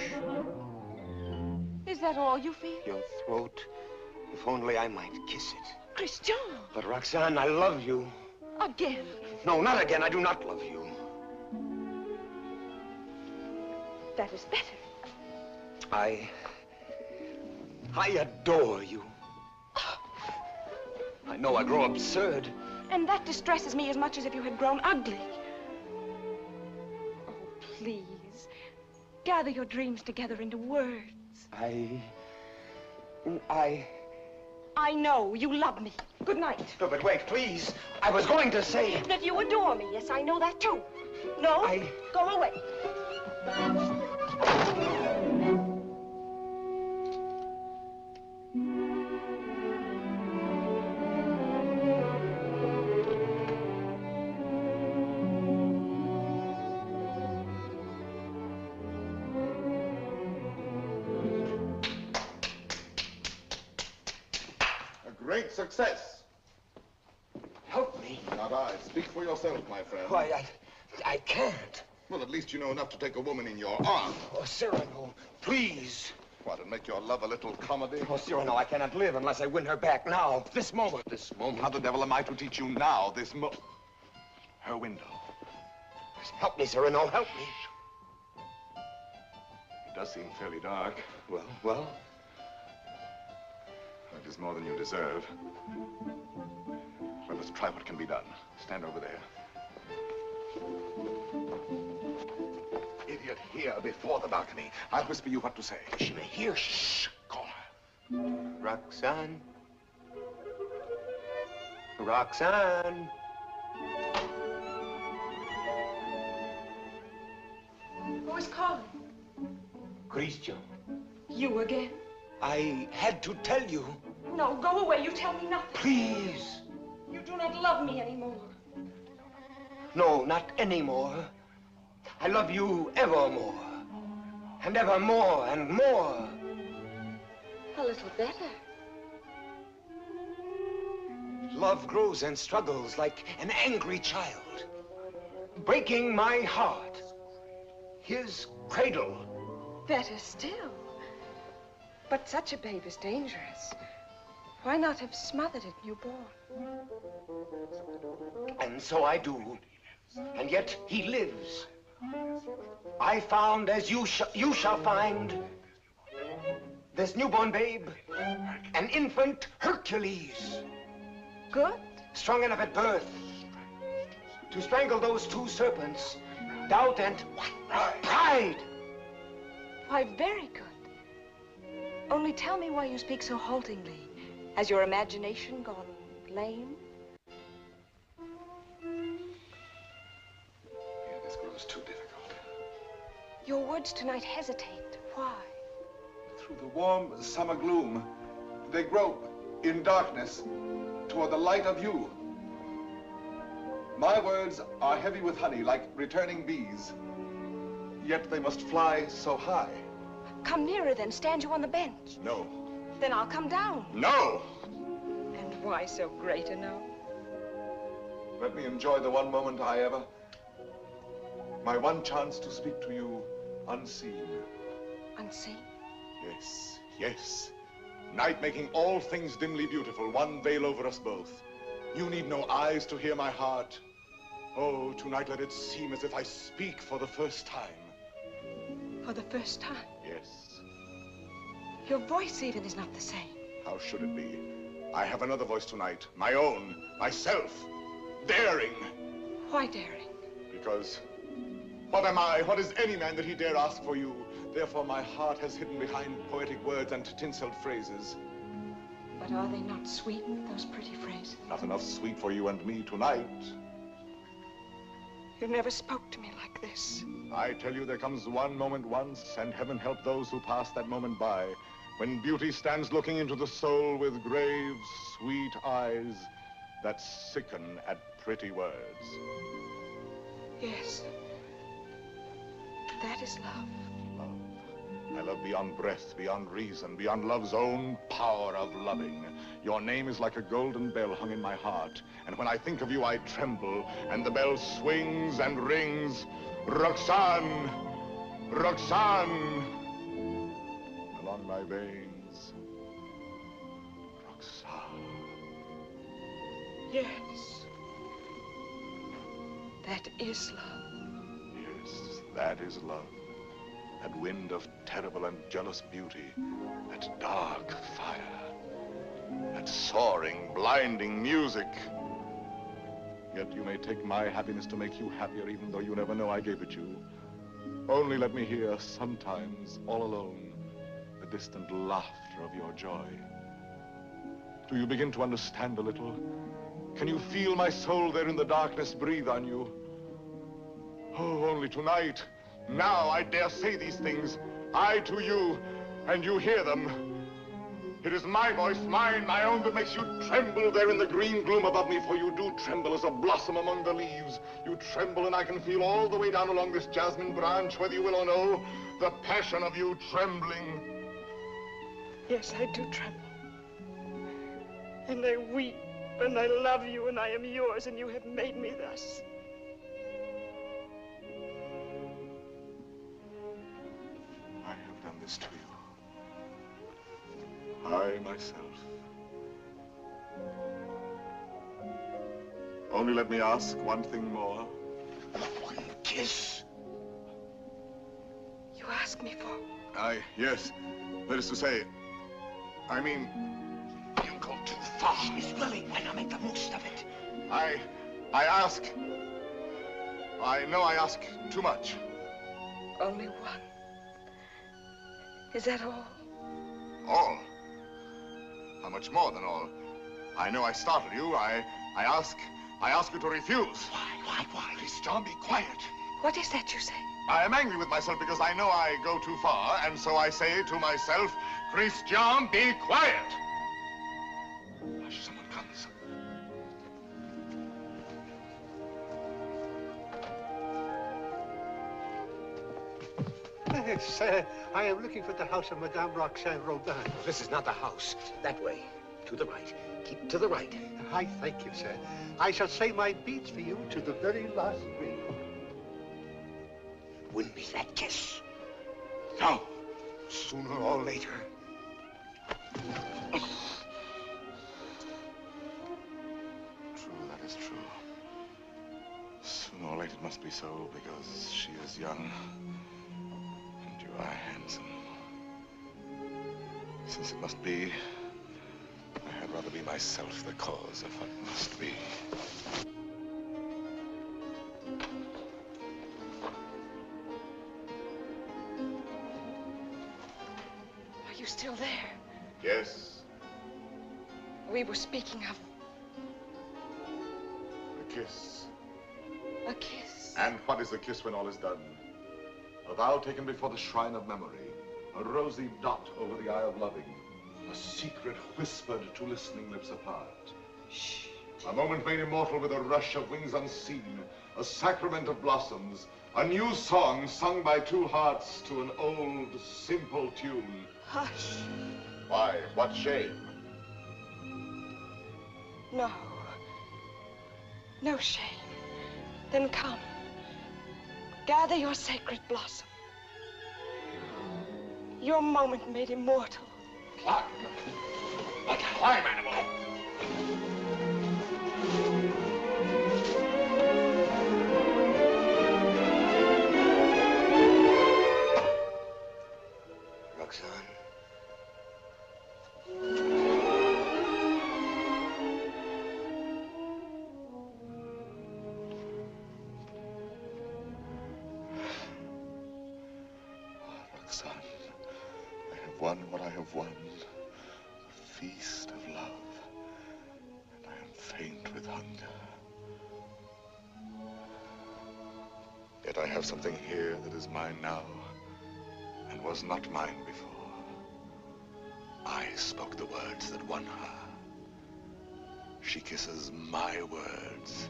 Is that all you feel? Your throat, if only I might kiss it. Christian! But Roxane, I love you. Again? No, not again. I do not love you. That is better. I adore you. I know I grow absurd. And that distresses me as much as if you had grown ugly. Oh, please. Gather your dreams together into words. I know you love me. Good night. No, but wait, please. I was going to say... That you adore me. Yes, I know that too. No? Go away. Great success. Help me. Not I. Speak for yourself, my friend. Why, I can't. Well, at least you know enough to take a woman in your arms. Oh, Cyrano, please. What, and make your love a little comedy? Oh, Cyrano, I cannot live unless I win her back now. This moment. This moment? How the devil am I to teach you now, this her window. Help me, Cyrano, help me. It does seem fairly dark. Well? It is more than you deserve. Well, let's try what can be done. Stand over there. Idiot, here before the balcony. I'll whisper you what to say. She may hear. Shh. Call her. Roxane. Roxane. Who is calling? Christian. You again? I had to tell you. No, go away. You tell me nothing. Please. You do not love me anymore. No, not anymore. I love you evermore. And evermore and more. A little better. Love grows and struggles like an angry child, breaking my heart. His cradle. Better still. But such a babe is dangerous. Why not have smothered it newborn? And so I do. And yet he lives. I found, as you shall find, this newborn babe, an infant Hercules. Good. Strong enough at birth to strangle those two serpents, doubt and pride. Why, very good. Only tell me why you speak so haltingly. Has your imagination gone lame? Yeah, this grows too difficult. Your words tonight hesitate. Why? Through the warm summer gloom, they grope in darkness toward the light of you. My words are heavy with honey, like returning bees. Yet they must fly so high. Come nearer then. Stand you on the bench. No. Then I'll come down. No! And why so great a no? Let me enjoy the one moment I ever... My one chance to speak to you unseen. Unseen? Yes, yes. Night making all things dimly beautiful, one veil over us both. You need no eyes to hear my heart. Oh, tonight let it seem as if I speak for the first time. For the first time? Yes. Your voice even is not the same. How should it be? I have another voice tonight, my own, myself, daring. Why daring? Because what am I, what is any man that he dare ask for you? Therefore my heart has hidden behind poetic words and tinseled phrases. But But are they not sweet, those pretty phrases? Not enough sweet for you and me tonight. You never spoke to me like this. I tell you, there comes one moment once, and heaven help those who pass that moment by, when beauty stands looking into the soul with grave, sweet eyes that sicken at pretty words. Yes. That is love. I love beyond breath, beyond reason, beyond love's own power of loving. Your name is like a golden bell hung in my heart, and when I think of you, I tremble, and the bell swings and rings. Roxane! Roxane! Along my veins. Roxane. Yes. That is love. Yes, that is love. That wind of terrible and jealous beauty, that dark fire, that soaring, blinding music. Yet you may take my happiness to make you happier, even though you never know I gave it you. Only let me hear, sometimes, all alone, the distant laughter of your joy. Do you begin to understand a little? Can you feel my soul there in the darkness breathe on you? Oh, only tonight. Now I dare say these things, I to you, and you hear them. It is my voice, mine, my own, that makes you tremble there in the green gloom above me, for you do tremble as a blossom among the leaves. You tremble, and I can feel all the way down along this jasmine branch, whether you will or no, the passion of you trembling. Yes, I do tremble. And I weep, and I love you, and I am yours, and you have made me thus. To you. I myself. Only let me ask one thing more. One kiss. You ask me for? Yes. That is to say, I mean, you go too far. She's willing. Why not make the most of it? I ask. I know I ask too much. Only one. Is that all? All? How much more than all? I know I startled you. I ask you to refuse. Why? Christian, be quiet. What is that you say? I am angry with myself because I know I go too far, and so I say to myself, Christian, be quiet. Hush, someone comes. Sir, I am looking for the house of Madame Roxane Robin. This is not the house. That way. To the right. Keep to the right. I thank you, sir. I shall say my beads for you to the very last ring. Win me that kiss. No. Sooner or later. True, that is true. Sooner or later it must be so, because she is young. You are handsome. Since it must be, I had rather be myself the cause of what must be. Are you still there? Yes. We were speaking of A kiss. a kiss. And what is a kiss when all is done? A vow taken before the shrine of memory, a rosy dot over the eye of loving, a secret whispered to listening lips apart. Shh. A moment made immortal with a rush of wings unseen, a sacrament of blossoms, a new song sung by two hearts to an old, simple tune. Hush. Why? What shame? No. No shame. Then come. Gather your sacred blossom. Your moment made immortal. Climb. Like a climb animal. Roxane. Roxane, I have won what I have won. The feast of love, and I am faint with hunger. Yet I have something here that is mine now, and was not mine before. I spoke the words that won her. She kisses my words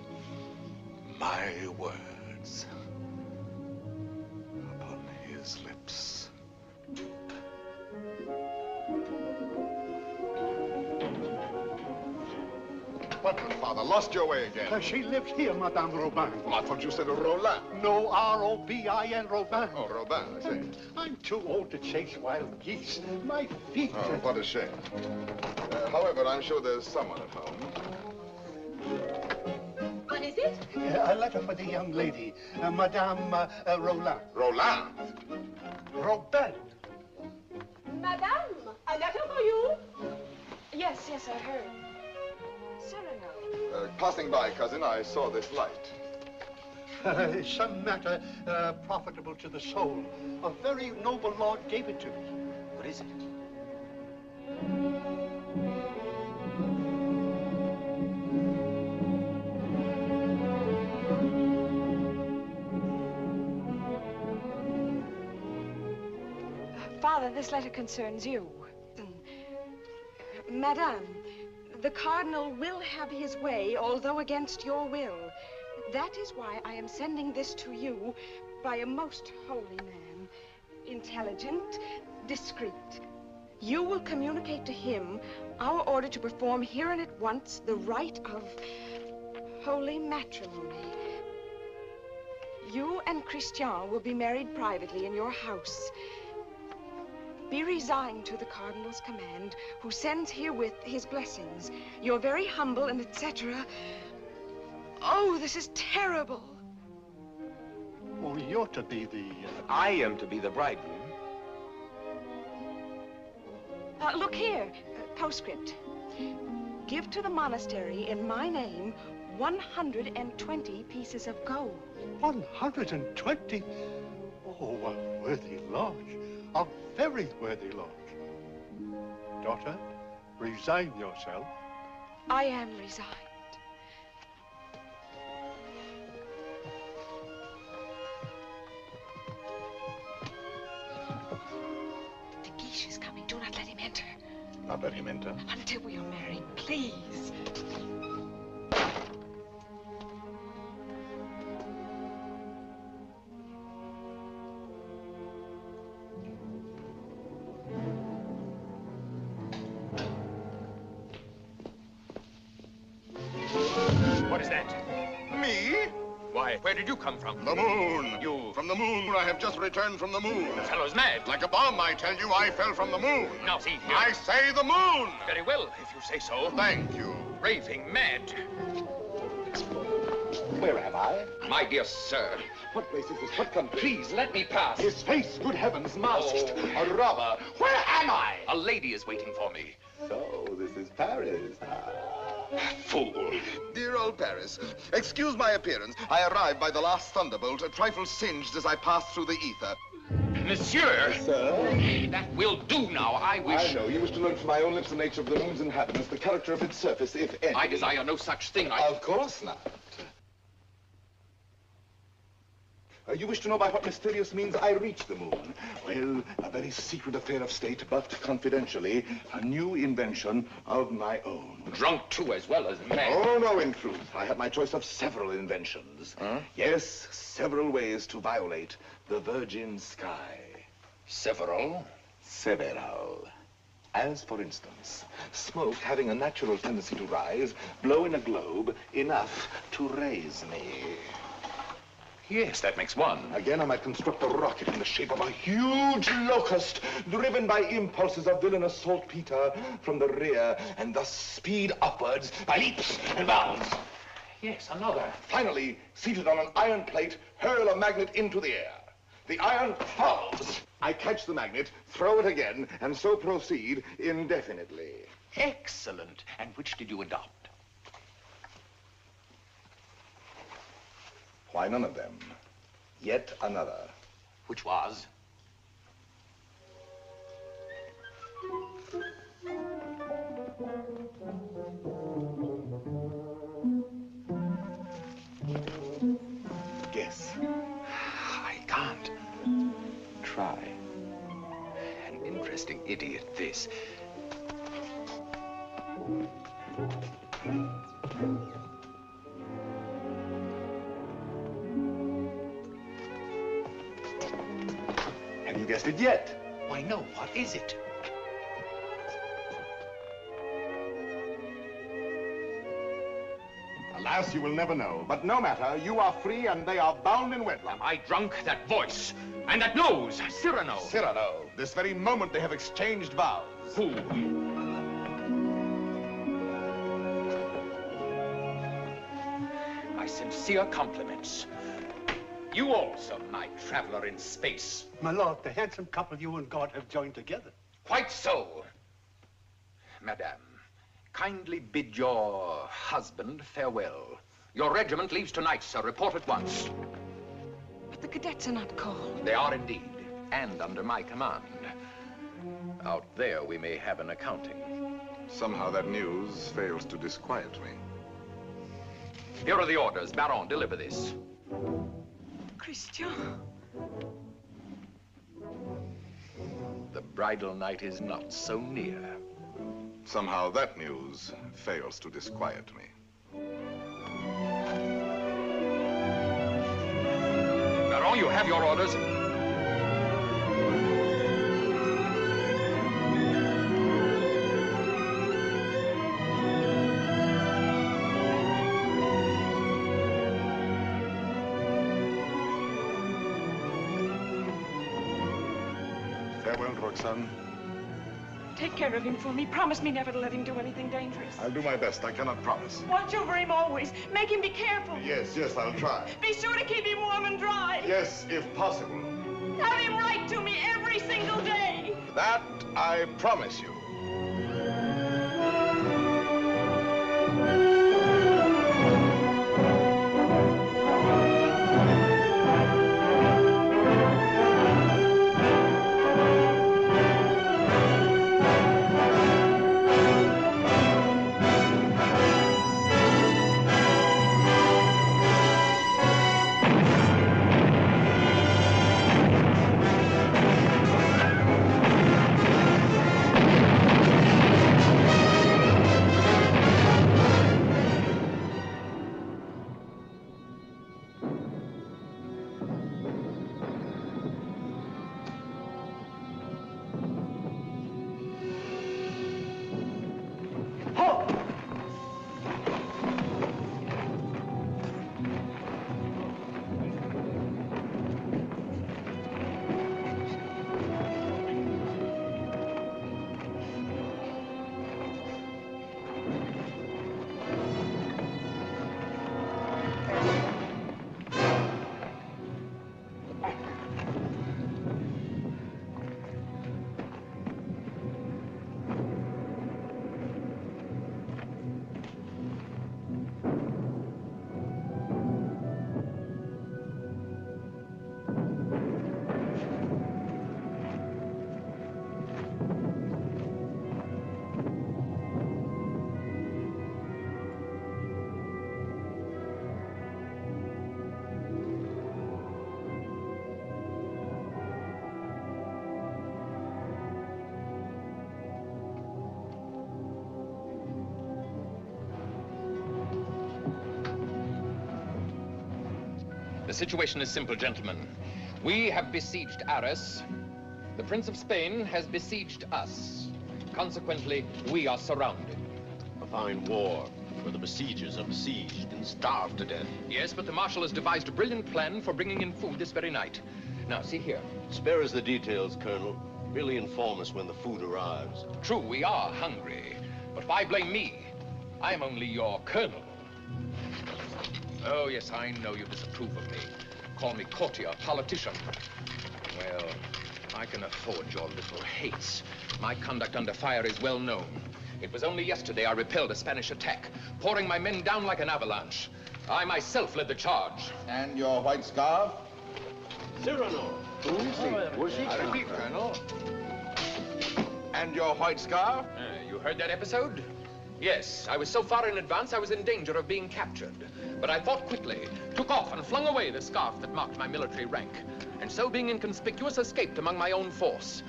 upon his lips. What, Father, lost your way again? She lives here, Madame Robin. Well, I thought you said Roland. No, R-O-B-I-N, Robin. Oh, Robin, I see. I'm too old to chase wild geese. My feet... Oh, what a shame. However, I'm sure there's someone at home. What is it? A letter for the young lady, Madame Roland. Roland? Robin. Madame, a letter for you? Yes, I heard. Cyrano. Passing by, cousin, I saw this light. Some matter profitable to the soul. A very noble lord gave it to me. What is it? Father, this letter concerns you. Madame, the cardinal will have his way, although against your will. That is why I am sending this to you by a most holy man. Intelligent, discreet. You will communicate to him our order to perform here and at once the rite of holy matrimony. You and Christian will be married privately in your house. Be resigned to the cardinal's command, who sends herewith his blessings. You're very humble and etc. Oh, this is terrible. Oh, you're to be the... I am to be the bridegroom. Look here, postscript. Give to the monastery in my name 120 pieces of gold. 120? Oh, a worthy lodge. A very worthy lodge. Daughter, resign yourself. I am resigned. The geese is coming. Do not let him enter. Not let him enter. Until we are married, please. What is that? Me? Why, where did you come from? The moon. You... From the moon. I have just returned from the moon. The fellow's mad. Like a bomb, I tell you, I fell from the moon. Now, see here. I say the moon. Very well, if you say so. Thank you. Raving mad. Where am I? My dear sir. What place is this? What country? Please, let me pass. His face, good heavens, masked. A robber. Where am I? A lady is waiting for me. So, this is Paris. Fool. Dear old Paris, excuse my appearance. I arrived by the last thunderbolt, a trifle singed as I passed through the ether. Monsieur! Sir? That will do now. I wish... I know. You wish to learn from my own lips the nature of the moon's inhabitants, the character of its surface, if any. I desire no such thing. Of course not. You wish to know by what mysterious means I reached the moon? Well, a very secret affair of state, but confidentially, a new invention of my own. Drunk, too, as well as mad. Oh, no, in truth. I have my choice of several inventions. Huh? Yes, several ways to violate the virgin sky. Several? Several. As, for instance, smoke having a natural tendency to rise, blow in a globe enough to raise me. Yes, that makes one. Again, I might construct a rocket in the shape of a huge locust, driven by impulses of villainous saltpeter from the rear, and thus speed upwards by leaps and bounds. Yes, another. Finally, seated on an iron plate, hurl a magnet into the air. The iron falls. I catch the magnet, throw it again, and so proceed indefinitely. Excellent. And which did you adopt? Why, none of them. Yet another. Which was? idiot, this. Have you guessed it yet? Why, no. What is it? Alas, you will never know. But no matter, you are free and they are bound in wedlock. Am I drunk? That voice and that nose, Cyrano. Cyrano. This very moment they have exchanged vows. Who? My sincere compliments. You also, my traveler in space. My lord, the handsome couple you and God have joined together. Quite so. Madame, kindly bid your husband farewell. Your regiment leaves tonight, sir. Report at once. But the cadets are not called. They are indeed, and under my command. Out there, we may have an accounting. Somehow that news fails to disquiet me. Here are the orders. Baron, deliver this. Christian. The bridal night is not so near. Somehow that news fails to disquiet me. Baron, you have your orders. Farewell, Roxane. Take care of him for me. Promise me never to let him do anything dangerous. I'll do my best. I cannot promise. Watch over him always. Make him be careful. Yes, I'll try. Be sure to keep him warm and dry. Yes, if possible. Have him write to me every single day. That I promise you. The situation is simple, gentlemen. We have besieged Arras. The Prince of Spain has besieged us. Consequently, we are surrounded. A fine war, where the besiegers are besieged and starved to death. Yes, but the Marshal has devised a brilliant plan for bringing in food this very night. Now, see here. Spare us the details, Colonel. Merely inform us when the food arrives. True, we are hungry. But why blame me? I'm only your colonel. Oh, yes, I know you disapprove of me. Call me courtier, politician. Well, I can afford your little hates. My conduct under fire is well known. It was only yesterday I repelled a Spanish attack, pouring my men down like an avalanche. I myself led the charge. And your white scarf? Cyrano. I repeat, Colonel. And your white scarf? You heard that episode? Yes, I was so far in advance I was in danger of being captured. But I thought quickly, took off and flung away the scarf that marked my military rank, and so being inconspicuous, escaped among my own force.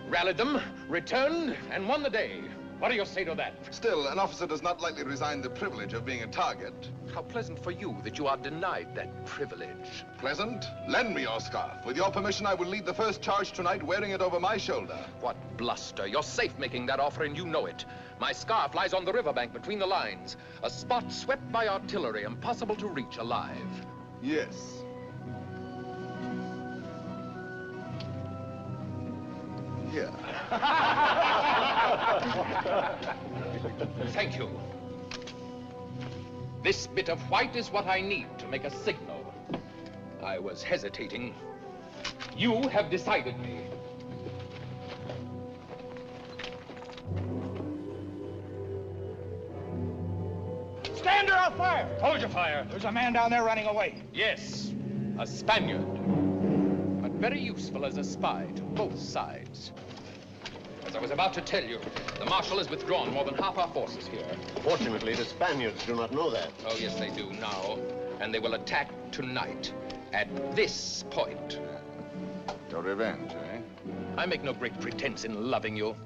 rallied them, returned, and won the day. What do you say to that? Still, an officer does not lightly resign the privilege of being a target. How pleasant for you that you are denied that privilege. Pleasant? Lend me your scarf. With your permission, I will lead the first charge tonight wearing it over my shoulder. What bluster. You're safe making that offer, and you know it. My scarf lies on the riverbank between the lines, a spot swept by artillery, impossible to reach alive. Yes. Here. Thank you. This bit of white is what I need to make a signal. I was hesitating. You have decided me. Stand or I'll fire! Hold your fire. There's a man down there running away. Yes, a Spaniard. But very useful as a spy to both sides. As I was about to tell you, the Marshal has withdrawn more than half our forces here. Fortunately, the Spaniards do not know that. Oh, yes, they do now. And they will attack tonight at this point. Your revenge, eh? I make no great pretense in loving you.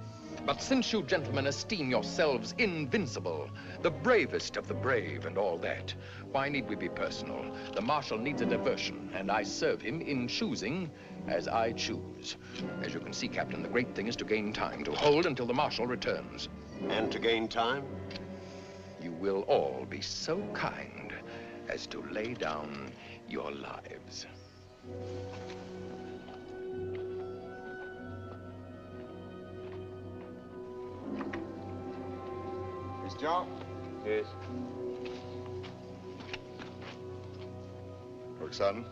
But since you gentlemen esteem yourselves invincible, the bravest of the brave and all that, why need we be personal? The Marshal needs a diversion, and I serve him in choosing as I choose. As you can see, Captain, the great thing is to gain time, to hold until the Marshal returns. And to gain time? You will all be so kind as to lay down your lives. Christian? Yes. Roxane?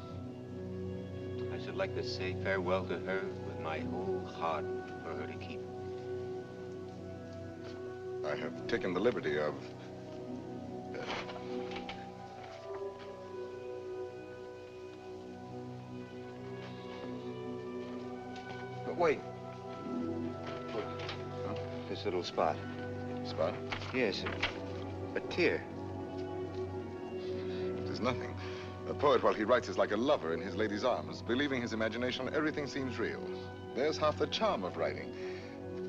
I should like to say farewell to her with my whole heart for her to keep. I have taken the liberty of... But wait. Look. Huh? This little spot. Spot? Yes, a tear. It is nothing. A poet, while he writes, is like a lover in his lady's arms. Believing his imagination, everything seems real. There's half the charm of writing.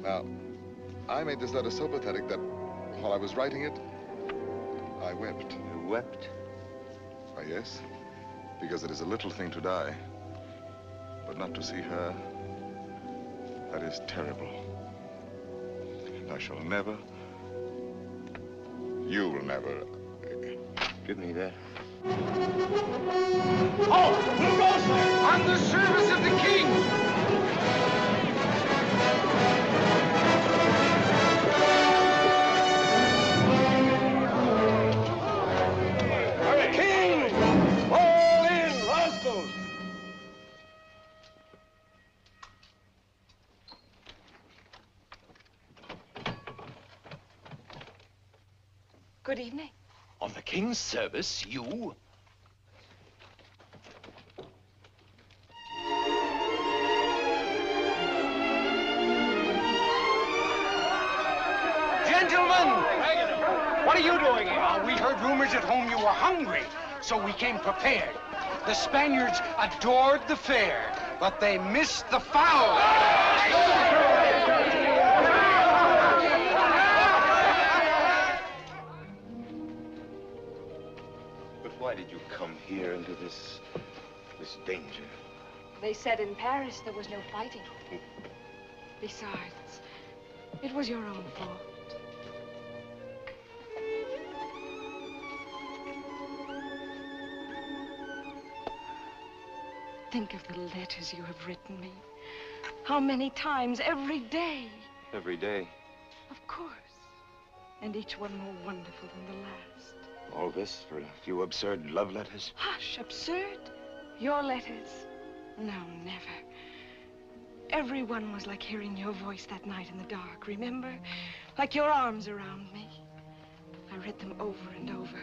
Now, I made this letter so pathetic that while I was writing it, I wept. You wept? Why, yes. Because it is a little thing to die. But not to see her, that is terrible. And I shall never... You will never... Give me that. Oh, who goes there? On the service of the king! For the king! Fall in, rascals! Good evening. On the king's service, you? Gentlemen! What are you doing here? We heard rumors at home you were hungry, so we came prepared. The Spaniards adored the fare, but they missed the fowl. Why did you come here into this danger? They said in Paris there was no fighting. Besides, it was your own fault. Think of the letters you have written me. How many times every day? Every day. Of course. And each one more wonderful than the last. All this for a few absurd love letters? Hush, absurd? Your letters? No, never. Every one was like hearing your voice that night in the dark, remember? Like your arms around me. I read them over and over.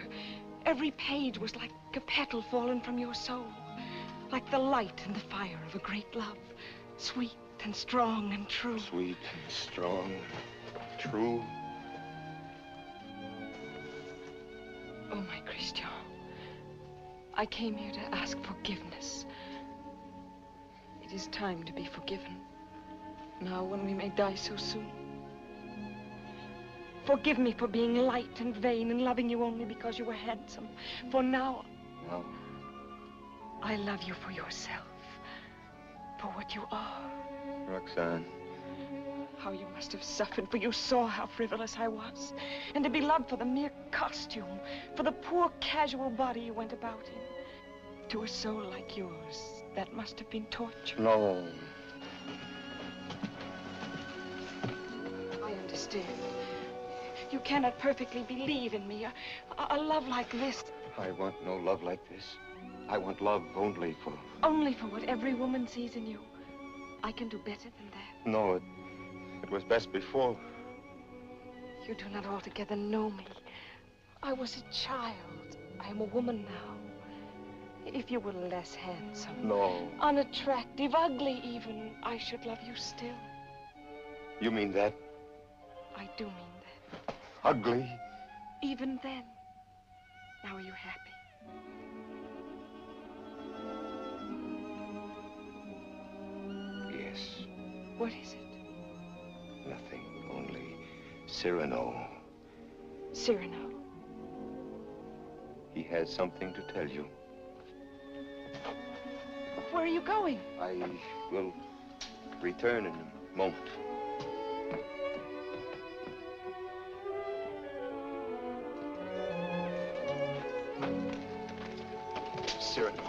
Every page was like a petal fallen from your soul. Like the light and the fire of a great love. Sweet and strong and true. Sweet and strong, true. Oh, my Christian, I came here to ask forgiveness. It is time to be forgiven. Now, when we may die so soon. Forgive me for being light and vain and loving you only because you were handsome. For now, No. I love you for yourself, for what you are. Roxane. How you must have suffered, for you saw how frivolous I was. And to be loved for the mere costume, for the poor casual body you went about in. To a soul like yours, that must have been torture. No. I understand. You cannot perfectly believe in me. A love like this. I want no love like this. I want love only for... Only for what every woman sees in you. I can do better than that. No, it was best before. You do not altogether know me. I was a child. I am a woman now. If you were less handsome, No. unattractive, ugly even, I should love you still. You mean that? I do mean that. Ugly? Even then. Now are you happy? Yes. What is it? Nothing. Only Cyrano. Cyrano. He has something to tell you. Where are you going? I will return in a moment. Cyrano.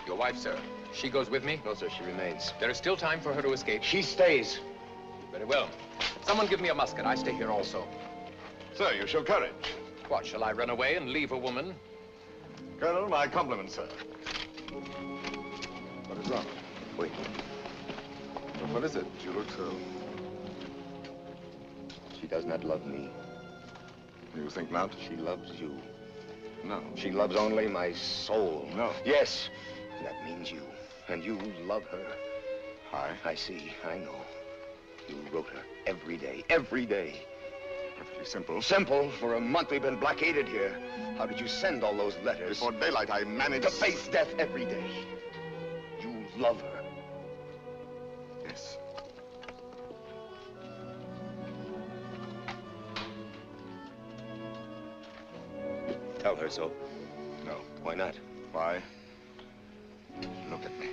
Your wife, sir. She goes with me? No, sir, she remains. There is still time for her to escape. She stays. Very well. Someone give me a musket. I stay here also. Sir, you show courage. What, shall I run away and leave a woman? Colonel, my compliments, sir. What is wrong? Wait. What is it? You look so... She does not love me. You think not? She loves you. No. She loves only my soul. No. Yes. That means you. And you love her. I I see. I know. You wrote her every day. Every day. Perfectly simple. Simple. For a month we've been blockaded here. How did you send all those letters? Before daylight, I managed... To face death every day. You love her. Yes. Tell her so. No. Why not? Why? Look at me.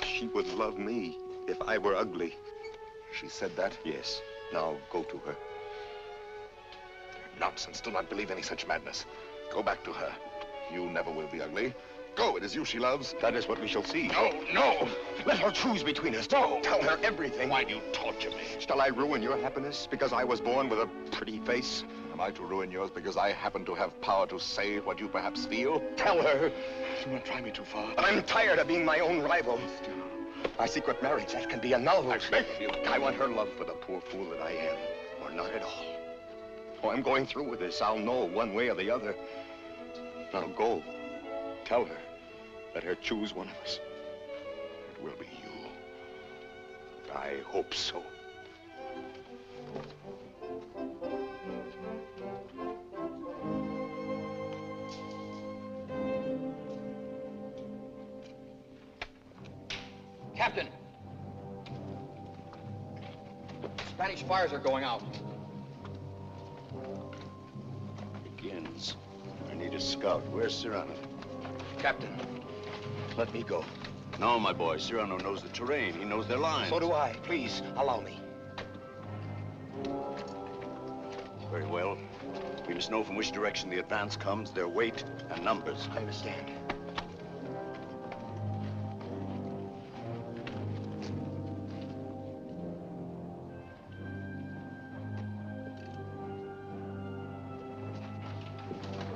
She would love me if I were ugly. She said that? Yes. Now go to her. Nonsense. Do not believe any such madness. Go back to her. You never will be ugly. Go. It is you she loves. That is what we shall see. No, no. Let her choose between us. No. Tell her everything. Why do you torture me? Shall I ruin your happiness because I was born with a pretty face? Am I to ruin yours because I happen to have power to say what you perhaps feel? Tell her. Do not try me too far. I'm tired of being my own rival. My secret marriage, that can be annulled. I beg of you. I want her love for the poor fool that I am, or not at all. Oh, I'm going through with this. I'll know one way or the other. Now go. Tell her. Let her choose one of us. It will be you. I hope so. Captain! Spanish fires are going out. Begins. I need a scout. Where's Cyrano? Captain. Let me go. No, my boy. Cyrano knows the terrain. He knows their lines. So do I. Please, allow me. Very well. We must know from which direction the advance comes, their weight and numbers. I understand.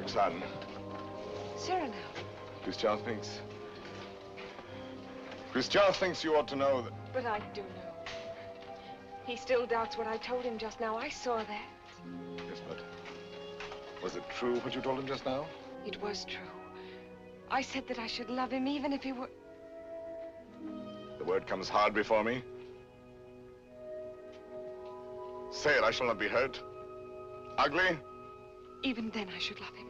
Roxane. Cyrano. Christian thinks... Christian thinks you ought to know that... But I do know. He still doubts what I told him just now. I saw that. Yes, but... Was it true what you told him just now? It was true. I said that I should love him even if he were... The word comes hard before me. Say it, I shall not be hurt. Ugly? Even then I should love him.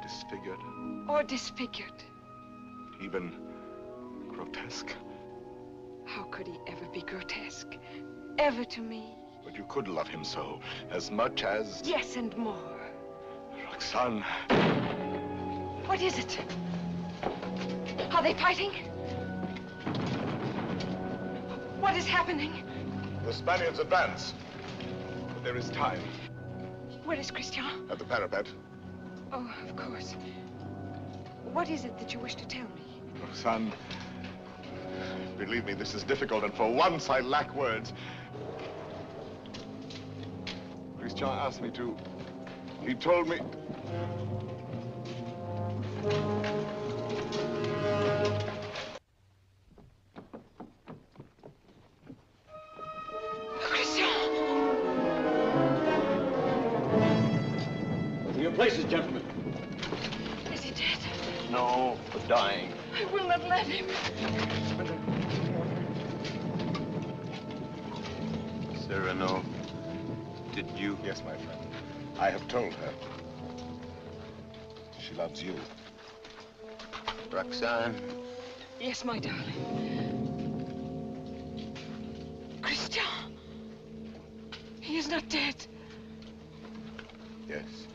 Disfigured? Or disfigured. Even grotesque? How could he ever be grotesque? Ever to me? But you could love him so, as much as... Yes, and more. Roxane. What is it? Are they fighting? What is happening? The Spaniards advance. But there is time. Where is Christian? At the parapet. Oh, of course. What is it that you wish to tell me? Roxane, believe me, this is difficult, and for once I lack words. Christian asked me to... He told me... To your places, gentlemen. Is he dead? No, but dying. I will not let him. Cyrano, did you? Yes, my friend. I have told her. She loves you. Roxane? Yes, my darling. Christian! He is not dead. Yes.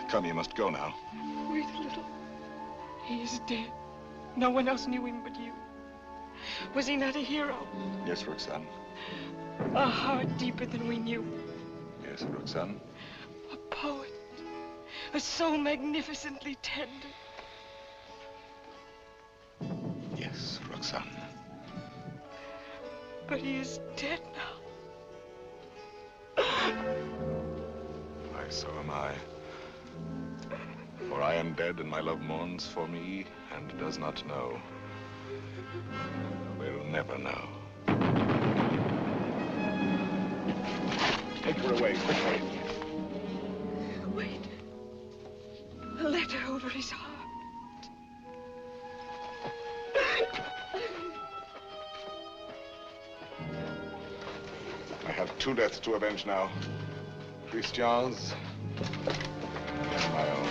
Come, you must go now. Wait a little. He is dead. No one else knew him but you. Was he not a hero? Yes, Roxane. A heart deeper than we knew. Yes, Roxane. A poet. A soul magnificently tender. Yes, Roxane. But he is dead now. Why, so am I. For I am dead, and my love mourns for me, and does not know. Will never know. Take her away, quickly. Wait. A letter over his heart. I have two deaths to avenge now. Christian's and my own.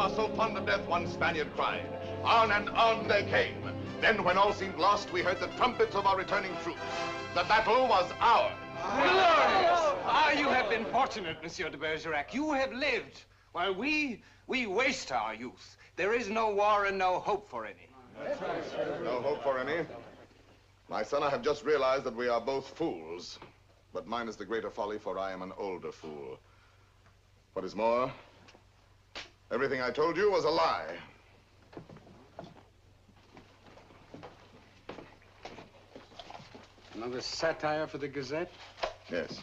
Ah, so fond of death, one Spaniard cried. On and on they came. Then, when all seemed lost, we heard the trumpets of our returning troops. The battle was ours. Glorious! Ah, you have been fortunate, Monsieur de Bergerac. You have lived, while we waste our youth. There is no war and no hope for any. No hope for any? My son, I have just realized that we are both fools. But mine is the greater folly, for I am an older fool. What is more, everything I told you was a lie. Another satire for the Gazette? Yes.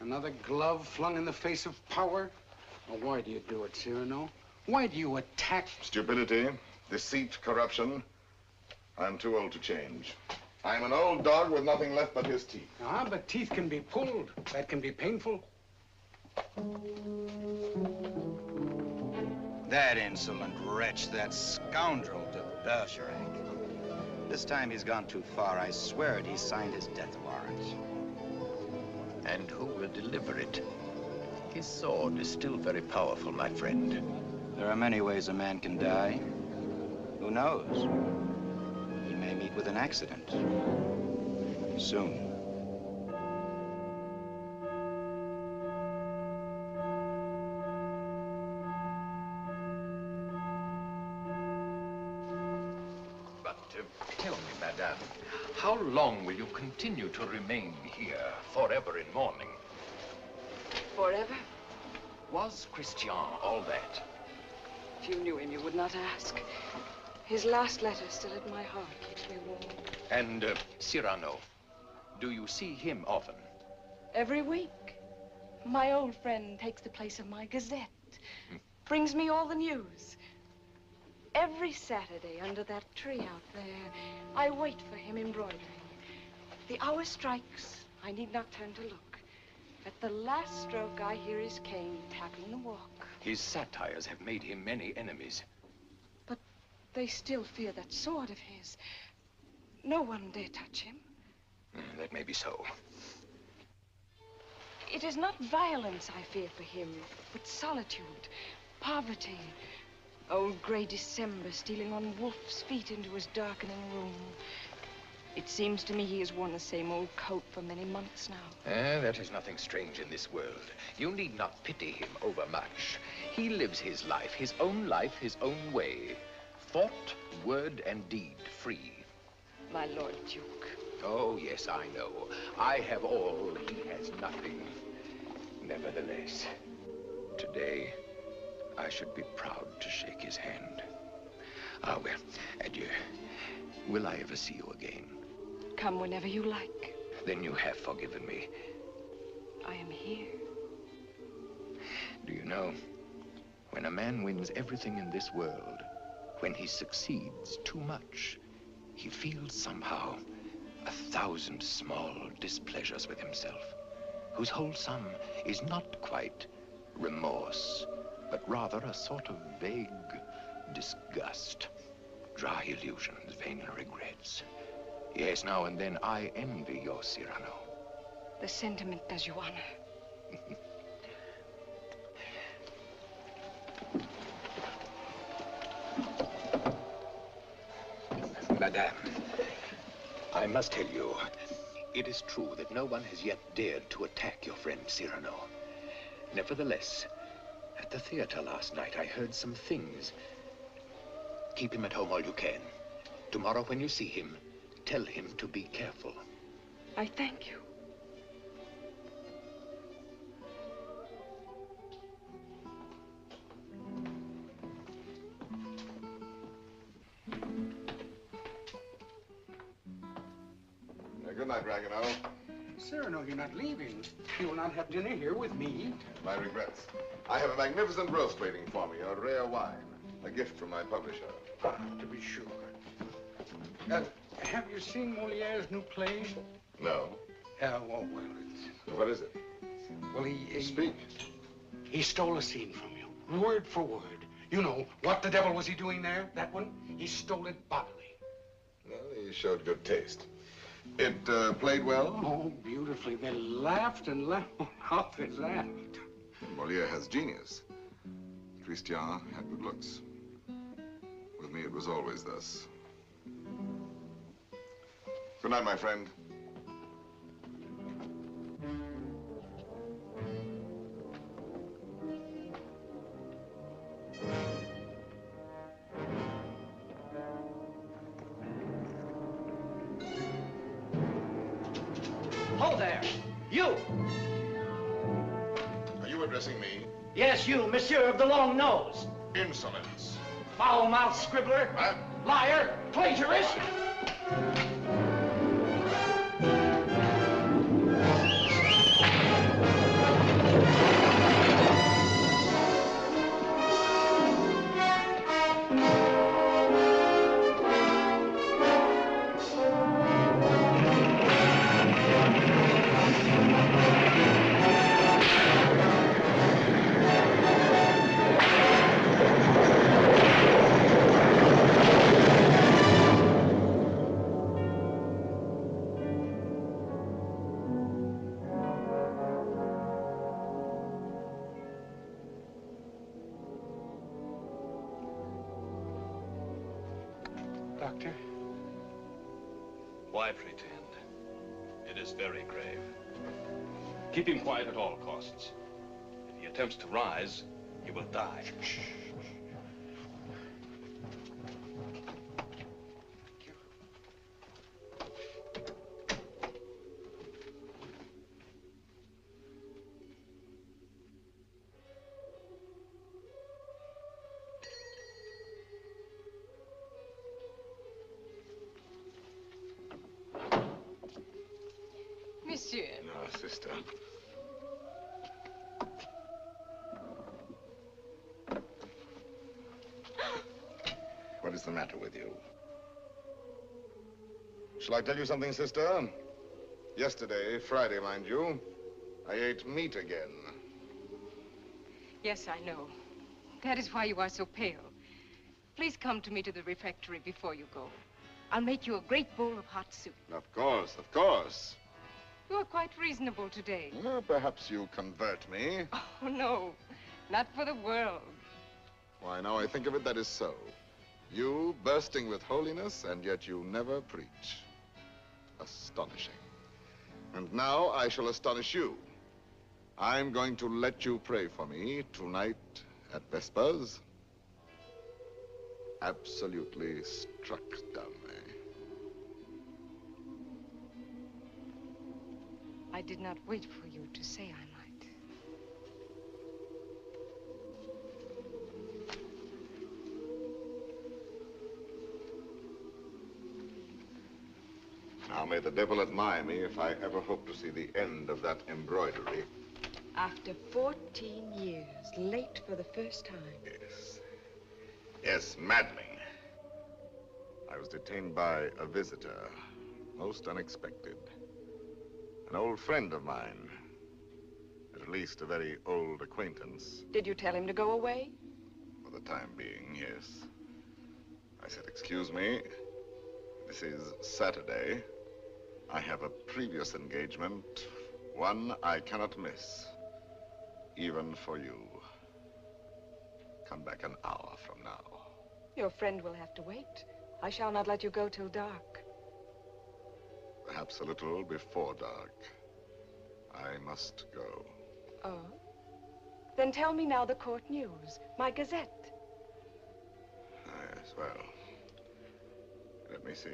Another glove flung in the face of power? Well, why do you do it, Cyrano? Why do you attack? Stupidity, deceit, corruption. I'm too old to change. I'm an old dog with nothing left but his teeth. Ah, but teeth can be pulled. That can be painful. That insolent wretch, that scoundrel de Bergerac. This time he's gone too far. I swear it, he signed his death warrant. And who will deliver it? His sword is still very powerful, my friend. There are many ways a man can die. Who knows? He may meet with an accident. Soon. Tell me, madame, how long will you continue to remain here, forever in mourning? Forever? Was Christian all that? If you knew him, you would not ask. His last letter still at my heart keeps me warm. And Cyrano, do you see him often? Every week. My old friend takes the place of my Gazette. Brings me all the news. Every Saturday under that tree out there, I wait for him embroidering. The hour strikes. I need not turn to look. At the last stroke, I hear his cane tapping the walk. His satires have made him many enemies. But they still fear that sword of his. No one dare touch him. That may be so. It is not violence I fear for him, but solitude, poverty. Old gray December stealing on wolf's feet into his darkening room. It seems to me he has worn the same old coat for many months now. That is nothing strange in this world. You need not pity him overmuch. He lives his life, his own way. Thought, word, and deed free. My Lord Duke. Oh, yes, I know. I have all, he has nothing. Nevertheless, today, I should be proud to shake his hand. Ah, well, adieu. Will I ever see you again? Come whenever you like. Then you have forgiven me. I am here. Do you know, when a man wins everything in this world, when he succeeds too much, he feels somehow 1,000 small displeasures with himself, whose whole sum is not quite remorse, but rather a sort of vague disgust, dry illusions, vain regrets. Yes, now and then I envy your Cyrano. The sentiment does you honor. Madame, I must tell you, it is true that no one has yet dared to attack your friend Cyrano. Nevertheless, at the theater last night, I heard some things. Keep him at home all you can. Tomorrow, when you see him, tell him to be careful. I thank you. Good night, Ragueneau. Cyrano, you're not leaving. You will not have dinner here with me. My regrets. I have a magnificent roast waiting for me, a rare wine. A gift from my publisher. Ah, to be sure. Have you seen Moliere's new play? No. Oh, well, it's... What is it? Well, he... Speak. He stole a scene from you, word for word. You know, what the devil was he doing there? That one? He stole it bodily. Well, he showed good taste. It played well? Oh, beautifully. They laughed and laughed. How they laughed. Moliere has genius. Christian had good looks. With me, it was always thus. Good night, my friend. Ho there! You! Are you addressing me? Yes, you, Monsieur of the Long Nose. Insolence. Foul-mouthed scribbler. Liar. Plagiarist. Doctor? Why pretend? It is very grave. Keep him quiet at all costs. If he attempts to rise, he will die. Monsieur. No, sister. What is the matter with you? Shall I tell you something, sister? Yesterday, Friday, mind you, I ate meat again. Yes, I know. That is why you are so pale. Please come to me to the refectory before you go. I'll make you a great bowl of hot soup. Of course, of course. You are quite reasonable today. Well, perhaps you convert me. Oh, no. Not for the world. Why, now I think of it, that is so. You bursting with holiness, and yet you never preach. Astonishing. And now I shall astonish you. I'm going to let you pray for me tonight at Vespers. Absolutely struck dumb, eh? I did not wait for you to say I might. Now may the devil admire me if I ever hope to see the end of that embroidery. After 14 years, late for the first time. Yes. Yes, maddening. I was detained by a visitor, most unexpected. An old friend of mine. At least a very old acquaintance. Did you tell him to go away? For the time being, yes. I said, excuse me, this is Saturday. I have a previous engagement, one I cannot miss, even for you. Come back an hour from now. Your friend will have to wait. I shall not let you go till dark. Perhaps a little before dark. I must go. Oh? Then tell me now the court news, my gazette. Yes, well, let me see.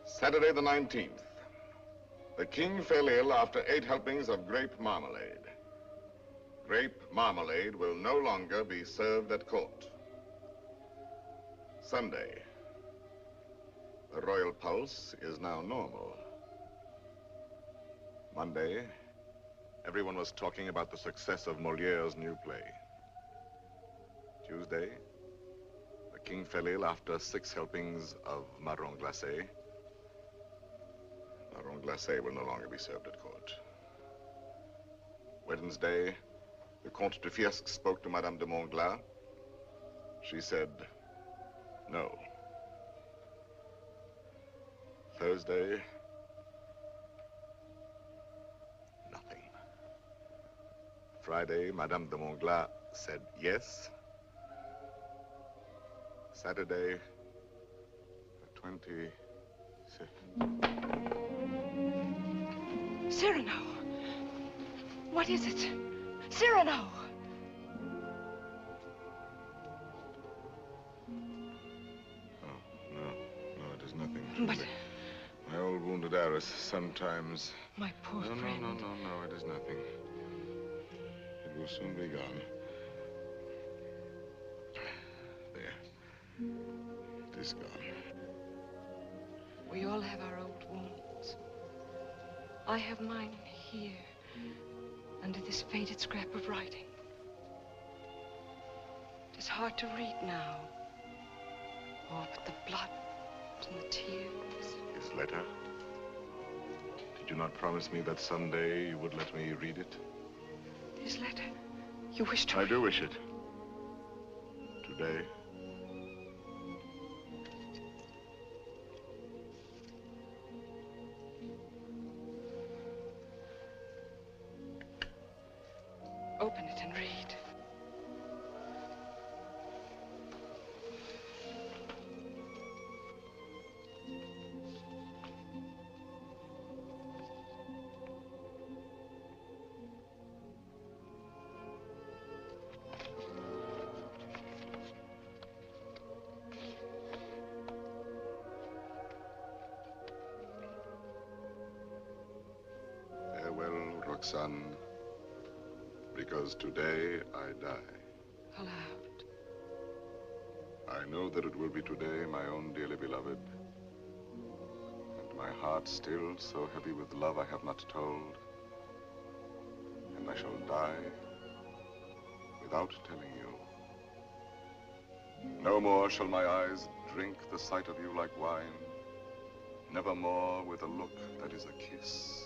Saturday the 19th. The king fell ill after 8 helpings of grape marmalade. Grape marmalade will no longer be served at court. Sunday. The royal pulse is now normal. Monday, everyone was talking about the success of Moliere's new play. Tuesday, the king fell ill after 6 helpings of marron glacé. Marron glacé will no longer be served at court. Wednesday, the Comte de Fiesque spoke to Madame de Montglat. She said, no. Thursday, Friday, Madame de Montglas said yes. Saturday, the 25th. Cyrano! What is it? Cyrano! No, it is nothing. But... my old wounded heiress sometimes... My poor friend. No, it is nothing. It will soon be gone. There. It is gone. We all have our old wounds. I have mine here, under this faded scrap of writing. It is hard to read now. Oh, but the blood and the tears. His letter? Did you not promise me that someday you would let me read it? His letter? You wish to... I do wish it. Today. Open it and read. Farewell, Roxane. Because today I die. Aloud. I know that it will be today, my own dearly beloved. And my heart still so heavy with love I have not told. And I shall die without telling you. No more shall my eyes drink the sight of you like wine. Never more with a look that is a kiss.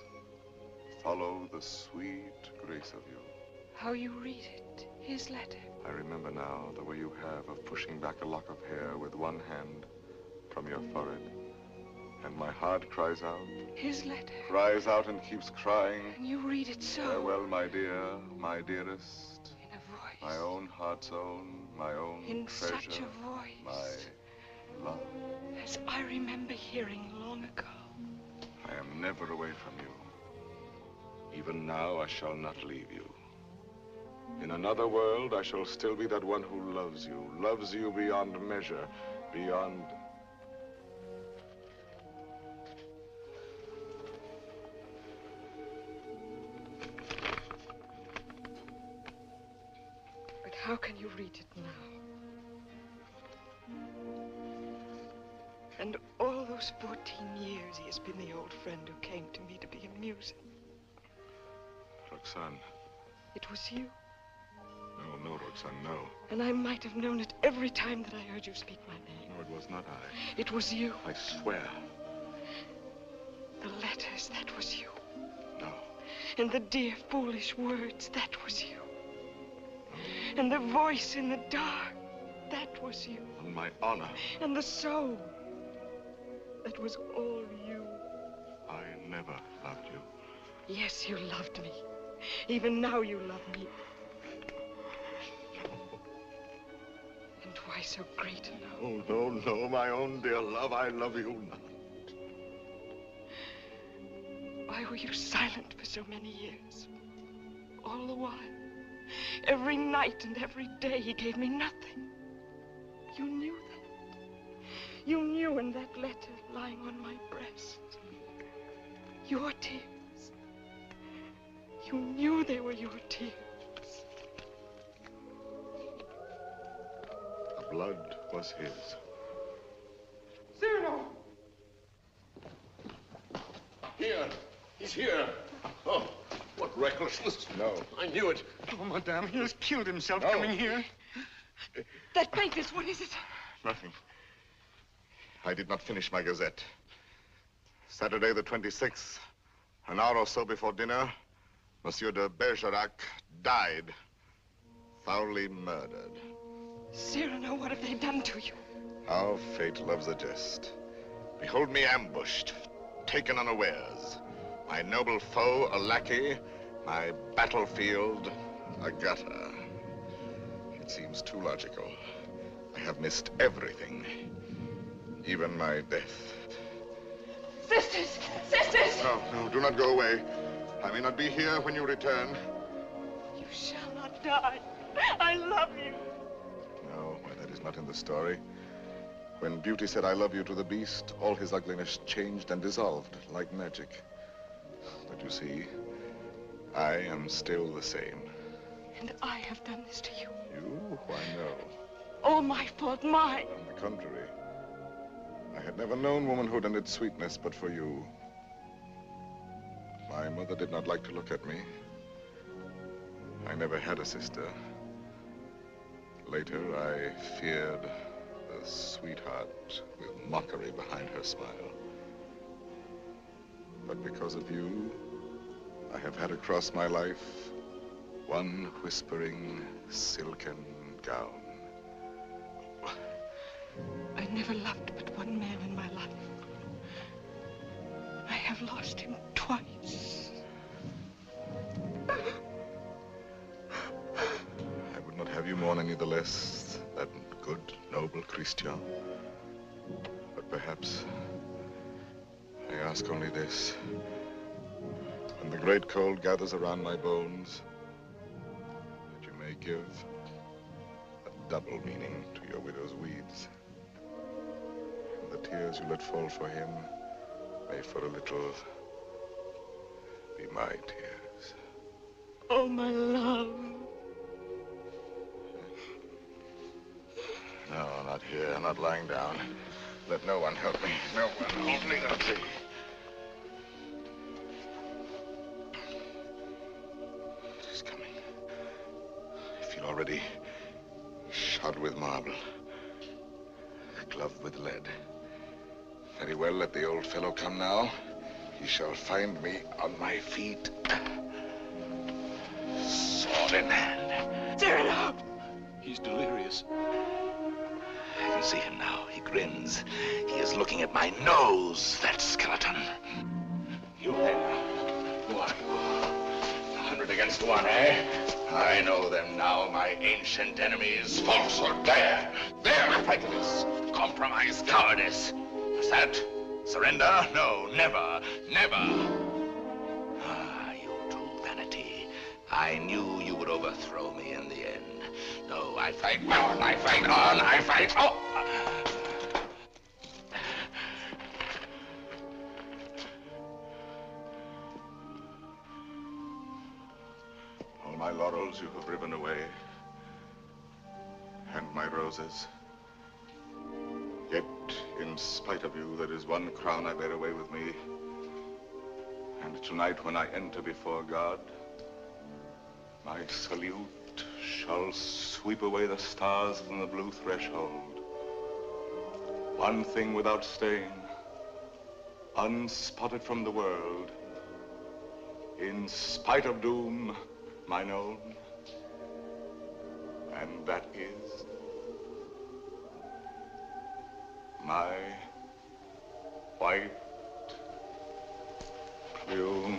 Follow the sweet grace of you. How you read it, his letter. I remember now the way you have of pushing back a lock of hair with one hand from your forehead. And my heart cries out. His letter. Cries out and keeps crying. And you read it so. Farewell, my dear, my dearest. In a voice. My own heart's own, my own in treasure. Such a voice. My love. As I remember hearing long ago. I am never away from you. Even now, I shall not leave you. In another world, I shall still be that one who loves you beyond measure, beyond... But how can you read it now? And all those 14 years he has been the old friend who came to me to be amusing. Roxane. It was you. No, Roxane, no. And I might have known it every time that I heard you speak my name. No, it was not I. It was you. I swear. The letters, that was you. No. And the dear, foolish words, that was you. No. And the voice in the dark, that was you. On my honor. And the soul, that was all you. I never loved you. Yes, you loved me. Even now you love me. And why so great a love? Oh, no, my own dear love, I love you not. Why were you silent for so many years? All the while, every night and every day, he gave me nothing. You knew that. You knew in that letter lying on my breast. Your tears. You knew they were your tears. The blood was his. Cyrano! Here. He's here. Oh, what recklessness. No. I knew it. Oh, madame, he has killed himself coming here. That papers, what is it? Nothing. I did not finish my gazette. Saturday the 26th, an hour or so before dinner, Monsieur de Bergerac died, foully murdered. Cyrano, what have they done to you? How fate loves a jest. Behold me ambushed, taken unawares. My noble foe, a lackey, my battlefield, A gutter. It seems too logical. I have missed everything. Even my death. Sisters! Sisters! No, no, do not go away. I may not be here when you return. You shall not die. I love you. No, well, that is not in the story. When Beauty said, I love you to the beast, all his ugliness changed and dissolved like magic. But you see, I am still the same. And I have done this to you. You? Why, no. All my fault, mine. On the contrary. I had never known womanhood and its sweetness but for you. My mother did not like to look at me. I never had a sister. Later, I feared the sweetheart with mockery behind her smile. But because of you, I have had across my life one whispering silken gown. I never loved but one man in my life. I have lost him twice. I would not have you mourn any the less, that good, noble Christian. But perhaps I ask only this. When the great cold gathers around my bones, that you may give a double meaning to your widow's weeds. And the tears you let fall for him may for a little be my tears. Oh, my love. No, not here, not lying down. Let no one help me. No one, only the tree. She's coming. I feel already shod with marble, gloved with lead. Very well, let the old fellow come now. He shall find me on my feet, sword in hand. Cyrano! He's delirious. I can see him now. He grins. He is looking at my nose, that skeleton. You then, who are you? 100 against 1, eh? I know them now, my ancient enemies. Falsehood, there prejudice, compromise, cowardice. What's that? Surrender? No, never, never. Ah, you true vanity. I knew you would overthrow me in the end. No, I fight on, I fight on, I fight on. All my laurels you have riven away, and my roses. Yet, in spite of you, there is one crown I bear away with me. And tonight, when I enter before God, my salute shall sweep away the stars from the blue threshold. One thing without stain, unspotted from the world, in spite of doom, mine own, and that is my white plume.